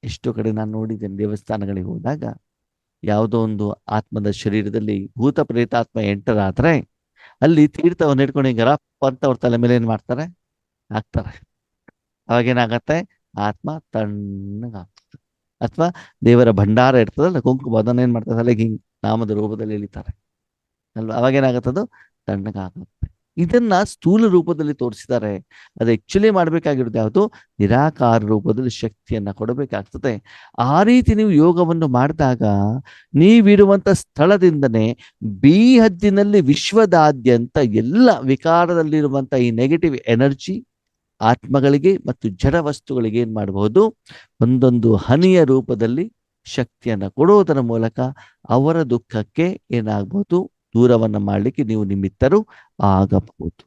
ಎಷ್ಟೋ ಕಡೆ ನಾನು ನೋಡಿದ್ದೇನೆ, ದೇವಸ್ಥಾನಗಳಿಗೆ ಹೋದಾಗ ಯಾವುದೋ ಒಂದು ಆತ್ಮದ ಶರೀರದಲ್ಲಿ ಭೂತ ಪ್ರೇತಾತ್ಮ ಎಂಟರ್ ಆದ್ರೆ ಅಲ್ಲಿ ತೀರ್ಥವನ್ನು ಹಿಡ್ಕೊಂಡು ಹಿಂಗೆ ರಪ್ಪ ಅಂತ ಅವ್ರ ತಲೆ ಮೇಲೆ ಏನ್ ಮಾಡ್ತಾರೆ, ಹಾಕ್ತಾರೆ. ಅವಾಗೇನಾಗತ್ತೆ, ಆತ್ಮ ತಣ್ಣಗಾಗ್ತದೆ. ಅಥವಾ ದೇವರ ಭಂಡಾರ ಇರ್ತದಲ್ಲ ಕುಂಕುಮ, ಅದನ್ನ ಏನ್ ಮಾಡ್ತಾರೆ, ತಲೆಗೆ ಹಿಂಗ್ ನಾಮದ ರೂಪದಲ್ಲಿ ಎಳಿತಾರೆ ಅಲ್ವಾ, ಅವಾಗೇನಾಗತ್ತದು, ತಣ್ಣಗಾಗುತ್ತೆ. ಇದನ್ನ ಸ್ಥೂಲ ರೂಪದಲ್ಲಿ ತೋರಿಸಿದ್ದಾರೆ. ಅದು ಆಕ್ಚುಲಿ ಮಾಡ್ಬೇಕಾಗಿರೋದು ಯಾವುದು, ನಿರಾಕಾರ ರೂಪದಲ್ಲಿ ಶಕ್ತಿಯನ್ನ ಕೊಡಬೇಕಾಗ್ತದೆ. ಆ ರೀತಿ ನೀವು ಯೋಗವನ್ನು ಮಾಡಿದಾಗ ನೀವಿರುವಂತ ಸ್ಥಳದಿಂದನೇ ಹದ್ದಿನಲ್ಲಿ ವಿಶ್ವದಾದ್ಯಂತ ಎಲ್ಲ ವಿಕಾರದಲ್ಲಿರುವಂತ ಈ ನೆಗೆಟಿವ್ ಎನರ್ಜಿ ಆತ್ಮಗಳಿಗೆ ಮತ್ತು ಜಡ ವಸ್ತುಗಳಿಗೆ ಏನ್ ಮಾಡಬಹುದು, ಒಂದೊಂದು ಹನಿಯ ರೂಪದಲ್ಲಿ ಶಕ್ತಿಯನ್ನ ಕೊಡುವುದರ ಮೂಲಕ ಅವರ ದುಃಖಕ್ಕೆ ಏನಾಗಬಹುದು, ದೂರವನ್ನ ಮಾಡ್ಲಿಕ್ಕೆ ನೀವು ನಿಮಿತ್ತರು ಆಗಬಹುದು.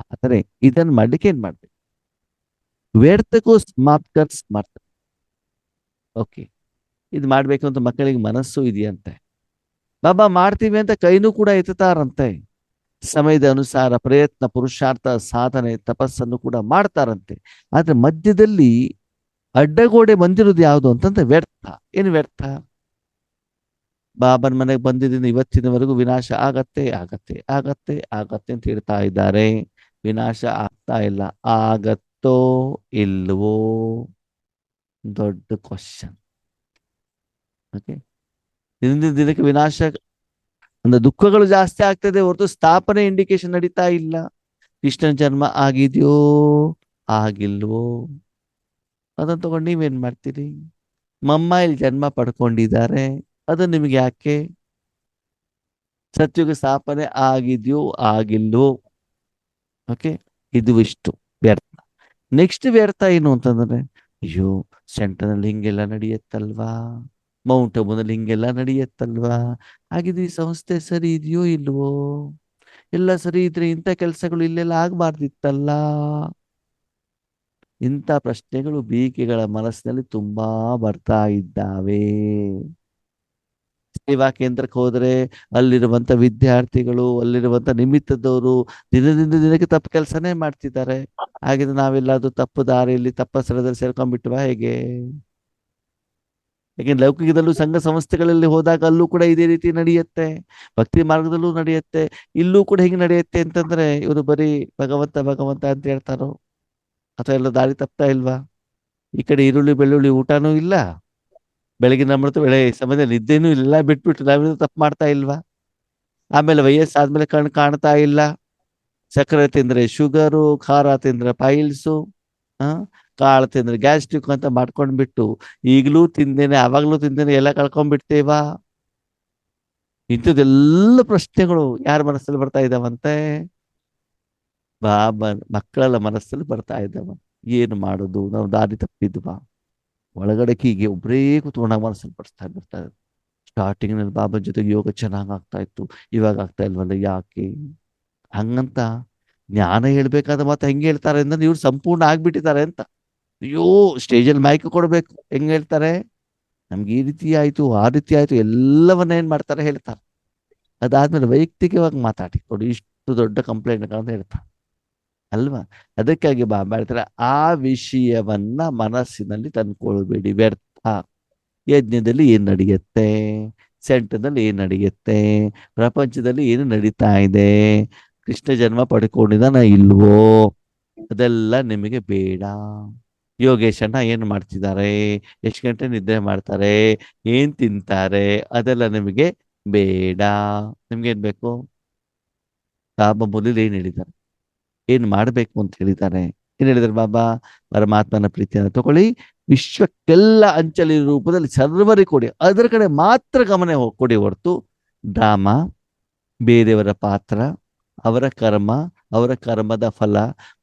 ಆದರೆ ಇದನ್ನ ಮಾಡ್ಲಿಕ್ಕೆ ಏನ್ ಮಾಡ್ಬೇಕು, ವ್ಯರ್ಥಕ್ಕೂ ಸ್ಮಾರ್ಟ್ಕರ್ ಸ್ಮಾರ್ಟ್. ಓಕೆ, ಇದು ಮಾಡ್ಬೇಕು ಅಂತ ಮಕ್ಕಳಿಗೆ ಮನಸ್ಸು ಇದೆಯಂತೆ, ಬಾಬಾ ಮಾಡ್ತೀವಿ ಅಂತ ಕೈನೂ ಕೂಡ ಎತ್ತಾರಂತೆ. ಸಮಯದ ಅನುಸಾರ ಪ್ರಯತ್ನ, ಪುರುಷಾರ್ಥ, ಸಾಧನೆ, ತಪಸ್ಸನ್ನು ಕೂಡ ಮಾಡ್ತಾರಂತೆ. ಆದ್ರೆ ಮಧ್ಯದಲ್ಲಿ ಅಡ್ಡಗೋಡೆ ಬಂದಿರೋದು ಯಾವುದು ಅಂತಂದ್ರೆ ವ್ಯರ್ಥ. ಏನು ವ್ಯರ್ಥ, ಬಾಬನ ಮನೆಗೆ ಬಂದಿದ್ದೀನಿ ಇವತ್ತಿನವರೆಗೂ ವಿನಾಶ ಆಗತ್ತೆ ಆಗತ್ತೆ ಆಗತ್ತೆ ಆಗತ್ತೆ ಅಂತ ಹೇಳ್ತಾ ಇದ್ದಾರೆ, ವಿನಾಶ ಆಗ್ತಾ ಇಲ್ಲ. ಆಗತ್ತೋ ಇಲ್ವೋ, ದೊಡ್ಡ ಕ್ವಶನ್. ಓಕೆ, ದಿನದಿಂದ ದಿನಕ್ಕೆ ವಿನಾಶ ಅಂದ್ರೆ ದುಃಖಗಳು ಜಾಸ್ತಿ ಆಗ್ತದೆ ಹೊರತು ಸ್ಥಾಪನೆ ಇಂಡಿಕೇಶನ್ ನಡೀತಾ ಇಲ್ಲ. ಕೃಷ್ಣನ ಜನ್ಮ ಆಗಿದೆಯೋ ಆಗಿಲ್ವೋ ಅದನ್ನ ತಗೊಂಡು ನೀವೇನ್ ಮಾಡ್ತೀರಿ, ಮಮ್ಮ ಇಲ್ಲಿ ಜನ್ಮ ಪಡ್ಕೊಂಡಿದ್ದಾರೆ, ಅದು ನಿಮ್ಗೆ ಯಾಕೆ, ಸತ್ಯುಗ ಸ್ಥಾಪನೆ ಆಗಿದೆಯೋ ಆಗಿಲ್ವೋ. ಓಕೆ, ಇದು ಇಷ್ಟು ವ್ಯರ್ಥ. ನೆಕ್ಸ್ಟ್ ವ್ಯರ್ಥ ಏನು ಅಂತಂದ್ರೆ, ಅಯ್ಯೋ ಸೆಂಟರ್ನಲ್ಲಿ ಹಿಂಗೆಲ್ಲ ನಡೆಯತ್ತಲ್ವಾ, ಮೌಂಟ್ ಅಬುನಲ್ಲಿ ಹಿಂಗೆಲ್ಲ ನಡೆಯತ್ತಲ್ವಾ, ಹಾಗಿದ್ರೆ ಈ ಸಂಸ್ಥೆ ಸರಿ ಇದೆಯೋ ಇಲ್ವೋ, ಎಲ್ಲ ಸರಿ ಇದ್ರೆ ಇಂಥ ಕೆಲಸಗಳು ಇಲ್ಲೆಲ್ಲ ಆಗ್ಬಾರ್ದಿತ್ತಲ್ಲ. ಇಂಥ ಪ್ರಶ್ನೆಗಳು ಬೀಕೆಗಳ ಮನಸ್ಸಿನಲ್ಲಿ ತುಂಬಾ ಬರ್ತಾ ಇದ್ದಾವೆ. ಸೇವಾ ಕೇಂದ್ರಕ್ಕೆ ಹೋದ್ರೆ ಅಲ್ಲಿರುವಂತ ವಿದ್ಯಾರ್ಥಿಗಳು, ಅಲ್ಲಿರುವಂತ ನಿಮಿತ್ತದವರು ದಿನದಿಂದ ದಿನಕ್ಕೆ ತಪ್ಪು ಕೆಲಸನೇ ಮಾಡ್ತಿದ್ದಾರೆ. ಹಾಗಿದ್ರೆ ನಾವೆಲ್ಲಾದ್ರೂ ತಪ್ಪು ದಾರಿಯಲ್ಲಿ, ತಪ್ಪ ಸ್ಥಳದಲ್ಲಿ ಸೇರ್ಕೊಂಡ್ಬಿಟ್ವಾ ಹೇಗೆ? ಯಾಕೆಂದ್ರೆ ಲೌಕಿಕದಲ್ಲೂ ಸಂಘ ಸಂಸ್ಥೆಗಳಲ್ಲಿ ಹೋದಾಗ ಅಲ್ಲೂ ಕೂಡ ಇದೇ ರೀತಿ ನಡೆಯುತ್ತೆ, ಭಕ್ತಿ ಮಾರ್ಗದಲ್ಲೂ ನಡೆಯುತ್ತೆ. ಇಲ್ಲೂ ಕೂಡ ಹಿಂಗೆ ನಡೆಯುತ್ತೆ ಅಂತಂದ್ರೆ ಇವರು ಬರೀ ಭಗವಂತ ಭಗವಂತ ಅಂತ ಹೇಳ್ತಾರೋ, ಅಥವಾ ಎಲ್ಲ ದಾರಿ ತಪ್ತಾ ಇಲ್ವಾ? ಈ ಕಡೆ ಈರುಳ್ಳಿ ಬೆಳ್ಳುಳ್ಳಿ ಊಟನೂ ಇಲ್ಲ, ಬೆಳಗಿನ ಅಮೃತ ವೇಳೆ ಸಮಯದಲ್ಲಿ ನಿದ್ದೆನೂ ಇಲ್ಲ, ಬಿಟ್ಬಿಟ್ಟು ನಾವೇನು ತಪ್ಪು ಮಾಡ್ತಾ ಇಲ್ವಾ? ಆಮೇಲೆ ವಯಸ್ಸಾದ್ಮೇಲೆ ಕಣ್ಣು ಕಾಣ್ತಾ ಇಲ್ಲ, ಸಕ್ಕರೆ ತಿಂದ್ರೆ ಶುಗರು, ಖಾರ ತಿಂದ್ರೆ ಪೈಲ್ಸು, ಕಾಳು ತಿಂದ್ರೆ ಗ್ಯಾಸ್ಟ್ರಿಕ್ ಅಂತ ಮಾಡ್ಕೊಂಡ್ಬಿಟ್ಟು ಈಗಲೂ ತಿಂದೇನೆ ಅವಾಗ್ಲೂ ತಿಂದೇನೆ ಎಲ್ಲ ಕಳ್ಕೊಂಡ್ಬಿಡ್ತೇವಾ? ಇಂಥದ್ದೆಲ್ಲ ಪ್ರಶ್ನೆಗಳು ಯಾರ ಮನಸ್ಸಲ್ಲಿ ಬರ್ತಾ ಇದ್ದಾವಂತೆ? ಮಕ್ಕಳ ಮನಸ್ಸಲ್ಲಿ ಬರ್ತಾ ಇದ್ದಾವ. ಏನು ಮಾಡೋದು, ನಾವು ದಾರಿ ತಪ್ಪಿದ್ವಾ? ಒಳಗಡೆ ಹೀಗೆ ಒಬ್ಬರೇ ಕೂತ್ಕೊಂಡಾಗ ಮನಸ್ಸಲ್ಲಿ ಬರ್ತಾ ಇದೆ. ಸ್ಟಾರ್ಟಿಂಗ್ ನಲ್ಲಿ ಬಾಬಾ ಜೊತೆಗೆ ಯೋಗ ಚೆನ್ನಾಗ್ ಆಗ್ತಾ ಇತ್ತು, ಇವಾಗ ಆಗ್ತಾ ಇಲ್ವಲ್ಲ, ಯಾಕೆ ಹಂಗಂತ ಜ್ಞಾನ ಹೇಳ್ಬೇಕಾದ ಮಾತು ಹೆಂಗೆ ಹೇಳ್ತಾರೆ ಅಂದ್ರೆ ಇವ್ರು ಸಂಪೂರ್ಣ ಆಗ್ಬಿಟ್ಟಿದ್ದಾರೆ ಅಂತ. ಅಯ್ಯೋ ಸ್ಟೇಜಲ್ಲಿ ಮೈಕ್ ಕೊಡ್ಬೇಕು, ಹೆಂಗ್ ಹೇಳ್ತಾರೆ, ನಮ್ಗೆ ಈ ರೀತಿ ಆಯ್ತು ಆ ರೀತಿ ಆಯ್ತು ಎಲ್ಲವನ್ನ ಏನ್ ಮಾಡ್ತಾರೆ ಹೇಳ್ತಾರೆ. ಅದಾದ್ಮೇಲೆ ವೈಯಕ್ತಿಕವಾಗಿ ಮಾತಾಡಿ ಕೊಡಿ, ಇಷ್ಟು ದೊಡ್ಡ ಕಂಪ್ಲೇಂಟ್ ಅಂತ ಹೇಳ್ತಾರೆ ಅಲ್ವಾ? ಅದಕ್ಕಾಗಿ ಬಾಬಾ ಹೇಳ್ತಾರೆ, ಆ ವಿಷಯವನ್ನ ಮನಸ್ಸಿನಲ್ಲಿ ತಂದ್ಕೊಳ್ಬೇಡಿ, ವ್ಯರ್ಥ. ಯಜ್ಞದಲ್ಲಿ ಏನ್ ನಡೆಯುತ್ತೆ, ಸೆಂಟರ್ನಲ್ಲಿ ಏನ್ ನಡೆಯುತ್ತೆ, ಪ್ರಪಂಚದಲ್ಲಿ ಏನು ನಡೀತಾ ಇದೆ, ಕೃಷ್ಣ ಜನ್ಮ ಪಡ್ಕೊಂಡಿದ್ದಾನ ಇಲ್ವೋ, ಅದೆಲ್ಲ ನಿಮಗೆ ಬೇಡ. ಯೋಗೇಶ್ ಅಣ್ಣ ಏನ್ ಮಾಡ್ತಿದ್ದಾರೆ, ಎಷ್ಟು ಗಂಟೆ ನಿದ್ರೆ ಮಾಡ್ತಾರೆ, ಏನ್ ತಿಂತಾರೆ, ಅದೆಲ್ಲ ನಿಮಗೆ ಬೇಡ. ನಿಮ್ಗೇನ್ ಬೇಕು? ಬಾಬಾ ಮುರಳಿ ಏನ್ ಹೇಳಿದ್ದಾರೆ, ಏನ್ ಮಾಡ್ಬೇಕು ಅಂತ ಹೇಳಿದ್ದಾರೆ? ಏನ್ ಹೇಳಿದಾರೆ ಬಾಬಾ? ಪರಮಾತ್ಮನ ಪ್ರೀತಿಯನ್ನು ತಗೊಳ್ಳಿ, ವಿಶ್ವಕ್ಕೆಲ್ಲ ಅಂಚಲಿ ರೂಪದಲ್ಲಿ ಸರ್ವರಿಗೆ ಕೊಡಿ, ಅದರ ಕಡೆ ಮಾತ್ರ ಗಮನ ಕೊಡಿ ಹೊರತು ಡ್ರಾಮಾ, ಬೇರೆಯವರ ಪಾತ್ರ, ಅವರ ಕರ್ಮ, ಅವರ ಕರ್ಮದ ಫಲ,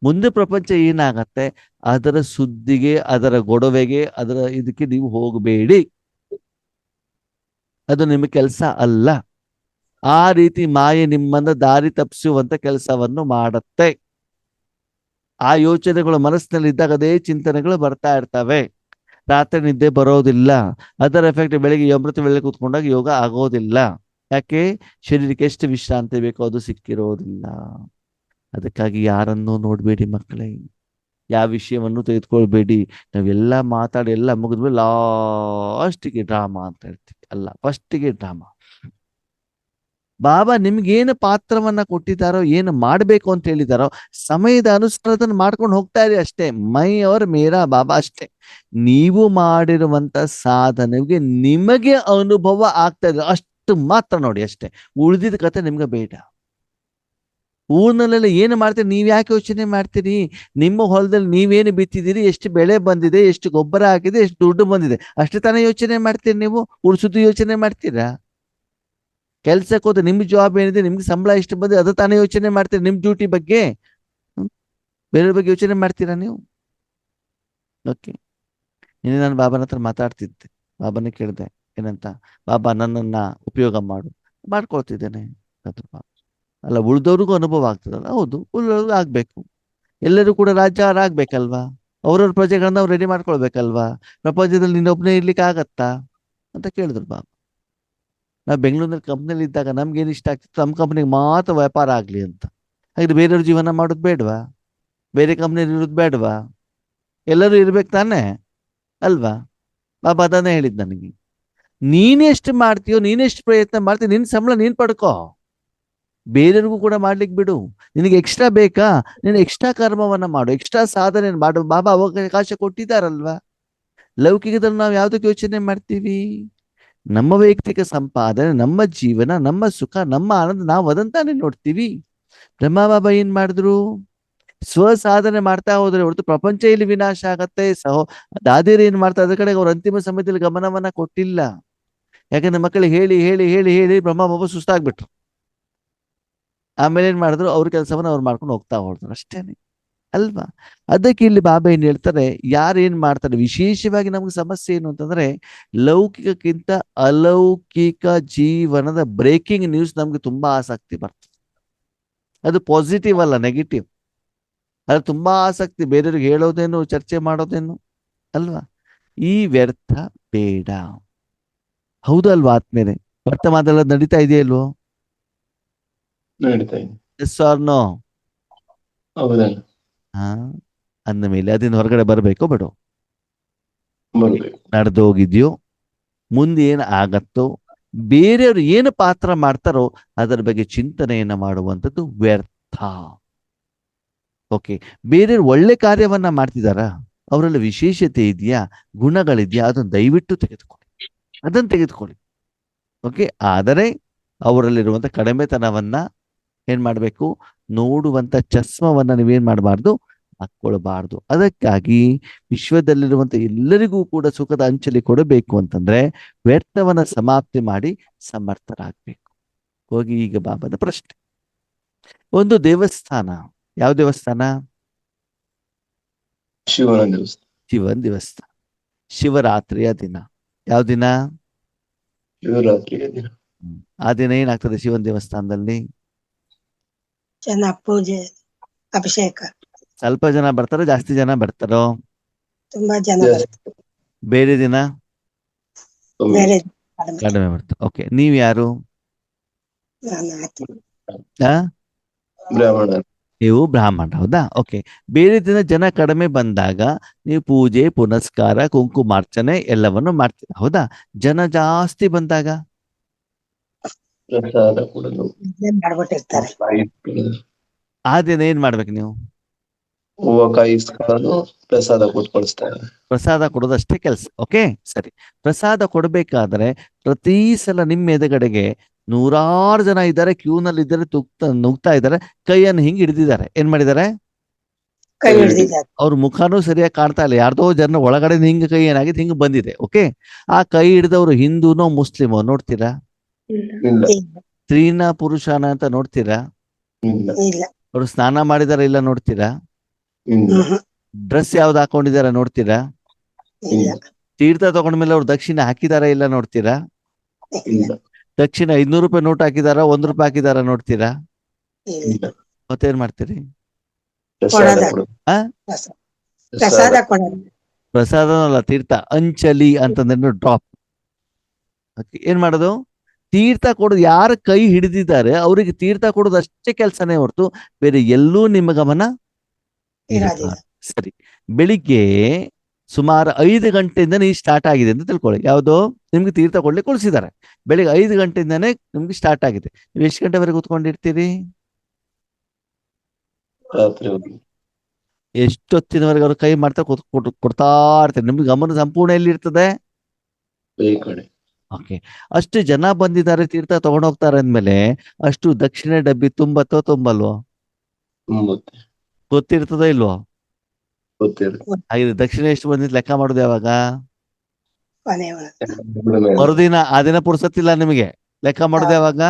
ಮುಂದೆ ಪ್ರಪಂಚ ಏನಾಗತ್ತೆ ಅದರ ಸುದ್ದಿಗೆ, ಅದರ ಗೊಡವೆಗೆ, ಅದರ ಇದಕ್ಕೆ ನೀವು ಹೋಗಬೇಡಿ. ಅದು ನಿಮ್ಮ ಕೆಲಸ ಅಲ್ಲ. ಆ ರೀತಿ ಮಾಯೆ ನಿಮ್ಮನ್ನ ದಾರಿ ತಪ್ಪಿಸುವಂತ ಕೆಲಸವನ್ನು ಮಾಡತ್ತೆ. ಆ ಯೋಚನೆಗಳು ಮನಸ್ಸಿನಲ್ಲಿ ಇದ್ದಾಗ ಅದೇ ಚಿಂತನೆಗಳು ಬರ್ತಾ ಇರ್ತವೆ. ರಾತ್ರಿ ನಿದ್ದೆ ಬರೋದಿಲ್ಲ. ಅದರ ಎಫೆಕ್ಟ್ ಬೆಳಿಗ್ಗೆ ಅಮೃತ ವೇಳೆ ಕೂತ್ಕೊಂಡಾಗ ಯೋಗ ಆಗೋದಿಲ್ಲ. ಯಾಕೆ? ಶರೀರಕ್ಕೆ ಎಷ್ಟು ವಿಶ್ರಾಂತಿ ಬೇಕೋ ಅದು ಸಿಕ್ಕಿರೋದಿಲ್ಲ. ಅದಕ್ಕಾಗಿ ಯಾರನ್ನೂ ನೋಡ್ಬೇಡಿ ಮಕ್ಕಳೇ, ಯಾವ ವಿಷಯವನ್ನು ತೆಗೆದುಕೊಳ್ಬೇಡಿ. ನಾವೆಲ್ಲ ಮಾತಾಡಿ ಎಲ್ಲ ಮುಗಿದ್ಮೇಲೆ ಲಾಸ್ಟಿಗೆ ಡ್ರಾಮಾ ಅಂತ ಹೇಳ್ತೀವಿ. ಅಲ್ಲ, ಫಸ್ಟಿಗೆ ಡ್ರಾಮಾ. ಬಾಬಾ ನಿಮ್ಗೇನು ಪಾತ್ರವನ್ನ ಕೊಟ್ಟಿದ್ದಾರೋ, ಏನು ಮಾಡ್ಬೇಕು ಅಂತ ಹೇಳಿದಾರೋ, ಸಮಯದ ಅನುಸಾರ ಅದನ್ನು ಮಾಡ್ಕೊಂಡು ಹೋಗ್ತಾ ಇರಿ ಅಷ್ಟೇ. ಮೈ ಅವ್ರ ಮೇರಾ ಬಾಬಾ ಅಷ್ಟೇ. ನೀವು ಮಾಡಿರುವಂತ ಸಾಧನೆಗೆ ನಿಮಗೆ ಅನುಭವ ಆಗ್ತಾ ಇದೆ ಅಷ್ಟು ಮಾತ್ರ ನೋಡಿ ಅಷ್ಟೇ. ಉಳಿದಿದ್ದ ಕತೆ ನಿಮ್ಗೆ ಬೇಡ. ಊರ್ನಲ್ಲೆಲ್ಲ ಏನು ಮಾಡ್ತೀರಿ, ನೀವ್ ಯಾಕೆ ಯೋಚನೆ ಮಾಡ್ತೀರಿ? ನಿಮ್ಮ ಹೊಲದಲ್ಲಿ ನೀವೇನು ಬಿತ್ತಿದ್ದೀರಿ, ಎಷ್ಟು ಬೆಳೆ ಬಂದಿದೆ, ಎಷ್ಟು ಗೊಬ್ಬರ ಹಾಕಿದೆ, ಎಷ್ಟು ದುಡ್ಡು ಬಂದಿದೆ, ಅಷ್ಟೇ ತಾನೇ ಯೋಚನೆ ಮಾಡ್ತೀರಿ ನೀವು. ಉಳಿಸುದು ಯೋಚನೆ ಮಾಡ್ತೀರಾ? ಕೆಲ್ಸಕ್ಕೆ ಹೋದ್ರೆ ನಿಮ್ ಜಾಬ್ ಏನಿದೆ, ನಿಮ್ಗೆ ಸಂಬಳ ಎಷ್ಟು ಬಂದಿದೆ, ಅದು ತಾನೇ ಯೋಚನೆ ಮಾಡ್ತೀರಿ. ನಿಮ್ ಡ್ಯೂಟಿ ಬಗ್ಗೆ ಬೇರೆ ಬಗ್ಗೆ ಯೋಚನೆ ಮಾಡ್ತೀರಾ ನೀವು? ಓಕೆ. ನಿನ್ನೆ ನಾನು ಬಾಬಾನ ಹತ್ರ ಮಾತಾಡ್ತಿದ್ದೆ. ಬಾಬಾನೇ ಕೇಳಿದೆ ಏನಂತ, ಬಾಬಾ ನನ್ನನ್ನ ಉಪಯೋಗ ಮಾಡ್ಕೊಳ್ತಿದ್ದೇನೆ ಅದು. ಅಲ್ಲ, ಉಳ್ದವ್ರಿಗೂ ಅನುಭವ ಆಗ್ತದಲ್ಲ. ಹೌದು, ಉಳ್ದವ್ರಿಗೂ ಆಗ್ಬೇಕು. ಎಲ್ಲರೂ ಕೂಡ ರಾಜ್ಯರಾಗ್ಬೇಕಲ್ವಾ? ಅವ್ರವ್ರ ಪ್ರಜೆಗಳನ್ನ ಅವ್ರು ರೆಡಿ ಮಾಡ್ಕೊಳ್ಬೇಕಲ್ವಾ? ಪ್ರಪಂಚದಲ್ಲಿ ನೀನೊಬ್ಬನೇ ಇರ್ಲಿಕ್ಕೆ ಆಗತ್ತಾ ಅಂತ ಕೇಳಿದ್ರು ಬಾಬಾ. ನಾವು ಬೆಂಗಳೂರಿನಲ್ಲಿ ಕಂಪ್ನಿಯಲ್ಲಿ ಇದ್ದಾಗ ನಮ್ಗೆ ಏನು ಇಷ್ಟ ಆಗ್ತಿತ್ತು, ನಮ್ಮ ಕಂಪ್ನಿಗೆ ಮಾತ್ರ ವ್ಯಾಪಾರ ಆಗ್ಲಿ ಅಂತ. ಹಾಗೆ ಬೇರೆಯವ್ರ ಜೀವನ ಮಾಡೋದು ಬೇಡವಾ? ಬೇರೆ ಕಂಪ್ನಿಯಲ್ಲಿ ಇರೋದು ಬೇಡವಾ? ಎಲ್ಲರೂ ಇರ್ಬೇಕು ತಾನೇ, ಅಲ್ವಾ? ಬಾಬಾ ಅದನ್ನೇ ಹೇಳಿದ್ ನನಗೆ. ನೀನೆಷ್ಟು ಮಾಡ್ತೀಯೋ, ನೀನೆಷ್ಟು ಪ್ರಯತ್ನ ಮಾಡ್ತೀಯ, ನಿನ್ ಸಂಬಳ ನೀನ್ ಪಡ್ಕೋ, ಬೇರೆಯವ್ರಿಗೂ ಕೂಡ ಮಾಡ್ಲಿಕ್ಕೆ ಬಿಡು. ನಿನಗೆ ಎಕ್ಸ್ಟ್ರಾ ಬೇಕಾ, ನೀನು ಎಕ್ಸ್ಟ್ರಾ ಕರ್ಮವನ್ನ ಮಾಡು, ಎಕ್ಸ್ಟ್ರಾ ಸಾಧನೆ ಮಾಡು. ಬಾಬಾ ಅವಕಾಶ ಕೊಟ್ಟಿದ್ದಾರಲ್ವಾ? ಲೌಕಿಕದಲ್ಲಿ ನಾವು ಯಾವ್ದಕ್ಕೆ ಯೋಚನೆ ಮಾಡ್ತೀವಿ? ನಮ್ಮ ವೈಯಕ್ತಿಕ ಸಂಪಾದನೆ, ನಮ್ಮ ಜೀವನ, ನಮ್ಮ ಸುಖ, ನಮ್ಮ ಆನಂದ, ನಾವು ಅದಂತಾನೆ ನೋಡ್ತೀವಿ. ಬ್ರಹ್ಮ ಬಾಬಾ ಏನ್ ಮಾಡಿದ್ರು? ಸ್ವ ಸಾಧನೆ ಮಾಡ್ತಾ ಹೋದ್ರೆ ಹೊರತು ಪ್ರಪಂಚ ಇಲ್ಲಿ ವಿನಾಶ ಆಗತ್ತೆ. ದಾದಿಯರು ಏನ್ ಮಾಡ್ತಾರೆ, ಅದ್ರ ಕಡೆ ಅವ್ರ ಅಂತಿಮ ಸಮಯದಲ್ಲಿ ಗಮನವನ್ನ ಕೊಟ್ಟಿಲ್ಲ. ಯಾಕಂದ್ರೆ ಮಕ್ಕಳಿಗೆ ಹೇಳಿ ಹೇಳಿ ಹೇಳಿ ಹೇಳಿ ಬ್ರಹ್ಮ ಬಾಬಾ ಸುಸ್ತಾಗ್ಬಿಟ್ರು. ಆಮೇಲೆ ಏನ್ ಮಾಡಿದ್ರು, ಅವ್ರ ಕೆಲಸವನ್ನ ಅವ್ರು ಮಾಡ್ಕೊಂಡು ಹೋಗ್ತಾ ಹೋದ್ರು ಅಷ್ಟೇನೆ, ಅಲ್ವಾ? ಅದಕ್ಕೆ ಇಲ್ಲಿ ಬಾಬಾ ಏನ್ ಹೇಳ್ತಾರೆ, ಯಾರು ಏನ್ ಮಾಡ್ತಾರೆ, ವಿಶೇಷವಾಗಿ ನಮ್ಗೆ ಸಮಸ್ಯೆ ಏನು ಅಂತಂದ್ರೆ, ಲೌಕಿಕಕ್ಕಿಂತ ಅಲೌಕಿಕ ಜೀವನದ ಬ್ರೇಕಿಂಗ್ ನ್ಯೂಸ್ ನಮ್ಗೆ ತುಂಬಾ ಆಸಕ್ತಿ ಬರ್ತದೆ. ಅದು ಪಾಸಿಟಿವ್ ಅಲ್ಲ, ನೆಗೆಟಿವ್. ಅದು ತುಂಬಾ ಆಸಕ್ತಿ, ಬೇರೆಯವ್ರಿಗೆ ಹೇಳೋದೇನು, ಚರ್ಚೆ ಮಾಡೋದೇನು, ಅಲ್ವಾ? ಈ ವ್ಯರ್ಥ ಬೇಡ. ಹೌದು ಅಲ್ವಾ ಆದ್ಮೇಲೆ? ವರ್ತಮಾನದಲ್ಲಿ ನಡೀತಾ ಇದೆಯಲ್ವೋ? ನಡೀತಾ ಇದೆ. Yes or no? ಹೌದಲ್ಲ, ಹಾ. ಅಂದ ಮೇಲೆ ಅದನ್ನ ಹೊರಗಡೆ ಬರ್ಬೇಕೋ ಬೇಡೋ? ಬರ್ಬೇಕು. ನಡೆದೋಗಿದ್ಯೋ, ಮುಂದೆ ಏನು ಆಗತ್ತೋ, ಬೇರೆಯವರು ಏನು ಪಾತ್ರ ಮಾಡ್ತಾರೋ ಅದರ ಬಗ್ಗೆ ಚಿಂತನೆಯನ್ನ ಮಾಡುವಂಥದ್ದು ವ್ಯರ್ಥ. ಓಕೆ. ಬೇರೆಯವ್ರು ಒಳ್ಳೆ ಕಾರ್ಯವನ್ನ ಮಾಡ್ತಿದಾರ, ಅವರಲ್ಲಿ ವಿಶೇಷತೆ ಇದೆಯಾ, ಗುಣಗಳಿದೆಯಾ, ಅದನ್ನು ದಯವಿಟ್ಟು ತೆಗೆದುಕೊಳ್ಳಿ, ಅದನ್ನು ತೆಗೆದುಕೊಳ್ಳಿ. ಓಕೆ. ಆದರೆ ಅವರಲ್ಲಿರುವಂತ ಕಡಿಮೆತನವನ್ನ ಏನ್ ಮಾಡ್ಬೇಕು, ನೋಡುವಂತ ಚಸ್ಮವನ್ನ ನೀವೇನ್ ಮಾಡಬಾರ್ದು, ಹಾಕೊಳ್ಬಾರ್ದು. ಅದಕ್ಕಾಗಿ ವಿಶ್ವದಲ್ಲಿರುವಂತ ಎಲ್ಲರಿಗೂ ಕೂಡ ಸುಖದ ಅಂಚಲಿ ಕೊಡಬೇಕು ಅಂತಂದ್ರೆ ವ್ಯರ್ಥವನ್ನ ಸಮಾಪ್ತಿ ಮಾಡಿ ಸಮರ್ಥರಾಗಬೇಕು. ಹೋಗಿ ಈಗ ಬಾಬಾದ ಪ್ರಶ್ನೆ. ಒಂದು ದೇವಸ್ಥಾನ, ಯಾವ ದೇವಸ್ಥಾನ? ಶಿವನ ದಿವಸ, ಶಿವನ್ ದೇವಸ್ಥಾನ. ಶಿವರಾತ್ರಿಯ ದಿನ. ಯಾವ ದಿನ? ಶಿವರಾತ್ರಿಯ ದಿನ. ಆ ದಿನ ಏನಾಗ್ತದೆ ಶಿವನ್ ದೇವಸ್ಥಾನದಲ್ಲಿ? ಜನ ಪೂಜೆ, ಅಭಿಷೇಕ. ಸ್ವಲ್ಪ ಜನ ಬರ್ತಾರೋ, ಜಾಸ್ತಿ ಜನ ಬರ್ತಾರೋ? ತುಂಬಾ ಜನ ಜಾಸ್ತಿ. ಬರ್ತಾರೆ. ಬೇರೆ ದಿನ ಕಮ್ಮಿ. ಬೇರೆ ಕಡಿಮೆ. ಕಡಿಮೆ ಬರ್ತಾರೆ. ಓಕೆ. ನೀವ್ ಯಾರು? ನಾನು ಆಕೆ. ಆ? ಬ್ರಾಹ್ಮಣ. ನೀವು ಬ್ರಾಹ್ಮಣ, ಹೌದಾ? ಓಕೆ. ಬೇರೆ ದಿನ ಜನ ಕಡಿಮೆ ಬಂದಾಗ ನೀವು ಪೂಜೆ, ಪುನಸ್ಕಾರ, ಕುಂಕುಮಾರ್ಚನೆ ಎಲ್ಲವನ್ನು ಮಾಡ್ತೀರಾ, ಹೌದಾ? ಜನ ಜಾಸ್ತಿ ಬಂದಾಗ ಪ್ರಸಾದ ಕೊಡಲು ಇಲ್ಲೇ ಮಾಡ್ಬಿಟ್ಟಿರ್ತಾರೆ. ಬಾಯಿ ಕೊಡಲು. ಆ ದಿನ ಏನ್ ಮಾಡ್ಬೇಕು ನೀವು? ಹೂವ ಕಾಯಿ ಇಸ್ಕೊಳ್ಳೋದು, ಪ್ರಸಾದ ಕೊಟ್ಟು ಕಳಿಸ್ತಾರೆ. ಪ್ರಸಾದ ಕೊಡೋದಷ್ಟೇ ಕೆಲಸ. ಓಕೆ, ಸರಿ. ಪ್ರಸಾದ ಕೊಡಬೇಕಾದ್ರೆ ಪ್ರತಿ ಸಲ ನಿಮ್ಮ ಎದುರುಗಡೆಗೆ ನೂರಾರು ಜನ ಇದ್ದಾರೆ, ಕ್ಯೂನಲ್ಲಿ ಇದ್ದಾರೆ, ನುಗ್ತಾ ಇದ್ದಾರೆ, ಕೈಯನ್ನು ಹಿಂಗೆ ಹಿಡಿದಿದ್ದಾರೆ. ಏನ್ ಮಾಡಿದ್ದಾರೆ? ಕೈ ಹಿಡಿದಿದ್ದಾರೆ. ಅವ್ರ ಮುಖನೂ ಸರಿಯಾಗಿ ಕಾಣ್ತಾ ಇಲ್ಲ, ಯಾರ್ದೋ ಜನ ಒಳಗಡೆ ಹಿಂಗೆ ಕೈ ಏನಾಗಿದೆ ಹಿಂಗೆ ಬಂದಿದೆ. ಓಕೆ, ಆ ಕೈ ಹಿಡಿದವರು ಹಿಂದೂನೋ ಮುಸ್ಲಿಮೋ ನೋಡ್ತೀರಾ? ಇಲ್ಲ ಸ್ತ್ರೀನ ಪುರುಷನ ಅಂತ ನೋಡ್ತೀರಾ? ಇಲ್ಲ ಇಲ್ಲ. ಅವ್ರು ಸ್ನಾನ ಮಾಡಿದಾರ ಇಲ್ಲ ನೋಡ್ತೀರಾ? ಇಲ್ಲ ಡ್ರೆಸ್ ಯಾವ್ದು ಹಾಕೊಂಡಿದಾರ ನೋಡ್ತೀರಾ? ಇಲ್ಲ. ತೀರ್ಥ ತಗೊಂಡ್ಮೇಲೆ ಅವ್ರು ದಕ್ಷಿಣ ಹಾಕಿದಾರ ಇಲ್ಲ ನೋಡ್ತೀರಾ? ಇಲ್ಲ ದಕ್ಷಿಣ 200 ರೂಪಾಯಿ ನೋಟ್ ಹಾಕಿದಾರ, 1 ರೂಪಾಯಿ ಹಾಕಿದಾರ ನೋಡ್ತೀರಾ? ಇಲ್ಲ. ಇಲ್ಲ. ಮತ್ತೇನ್ ಮಾಡ್ತೀರಿ? ಪ್ರಸಾದ ಕೊಡೋದ. ಕೊಡೋದು. ಪ್ರಸಾದ. ಪ್ರಸಾದ ಕೊಡೋದು. ಪ್ರಸಾದನಲ್ಲ, ತೀರ್ಥ. ಅಂಚಲಿ ಅಂತಂದ್ರೆ ಡ್ರಾಪ್. ಏನ್ ಮಾಡೋದು? ತೀರ್ಥ ಕೊಡೋದು. ಯಾರ ಕೈ ಹಿಡಿದಿದ್ದಾರೆ ಅವರಿಗೆ ತೀರ್ಥ ಕೊಡೋದು ಅಷ್ಟೇ ಕೆಲಸನೇ ಹೊರತು ಬೇರೆ ಎಲ್ಲೂ ನಿಮ್ಮ ಗಮನ ಇರೋದಿಲ್ಲ. ಸರಿ. ಬೆಳಿಗ್ಗೆ ಸುಮಾರು 5 ಗಂಟೆಯಿಂದನೇ ಸ್ಟಾರ್ಟ್ ಆಗಿದೆ ಅಂತ ತಿಳ್ಕೊಳ್ಳಿ. ಯಾವುದು? ನಿಮ್ಗೆ ತೀರ್ಥ ಕೊಡ್ಲಿಕ್ಕೆ ಕೊಡಿಸಿದ್ದಾರೆ. ಬೆಳಿಗ್ಗೆ 5 ಗಂಟೆಯಿಂದಾನೇ ನಿಮ್ಗೆ ಸ್ಟಾರ್ಟ್ ಆಗಿದೆ. ನೀವು ಎಷ್ಟು ಗಂಟೆವರೆಗೆ ಕೂತ್ಕೊಂಡಿರ್ತೀರಿ? ರಾತ್ರಿ ಹೋಗಿ ಎಷ್ಟೊತ್ತಿನವರೆಗೆ ಅವ್ರು ಕೈ ಮಾಡ್ತಾ ಕೊಡ್ತಾ ಇರ್ತಾರೆ. ನಿಮ್ಗೆ ಗಮನ ಸಂಪೂರ್ಣ ಎಲ್ಲಿರ್ತದೆ? ಈ ಕಡೆ. ಓಕೆ, ಅಷ್ಟು ಜನ ಬಂದಿದ್ದಾರೆ, ತೀರ್ಥ ತಗೊಂಡೋಗ್ತಾರೆ ಅಂದ್ಮೇಲೆ ಅಷ್ಟು ದಕ್ಷಿಣ ಡಬ್ಬಿ ತುಂಬತ್ತೋ ತುಂಬಲ್ವೋ? ತುಂಬುತ್ತೆ. ಗೊತ್ತಿರ್ತದೋ ಇಲ್ವೋ? ಗೊತ್ತಿರುತ್ತೆ. ಹಾಗೆ ದಕ್ಷಿಣ ಎಷ್ಟು ಬಂದಿದ್ದು ಲೆಕ್ಕ ಮಾಡೋದು ಯಾವಾಗ? ಕೊನೆ ಮರುದಿನ. ಆ ದಿನ ಪುರ್ಸತ್ತಿಲ್ಲ ನಿಮಗೆ, ಲೆಕ್ಕ ಮಾಡೋದು ಯಾವಾಗ?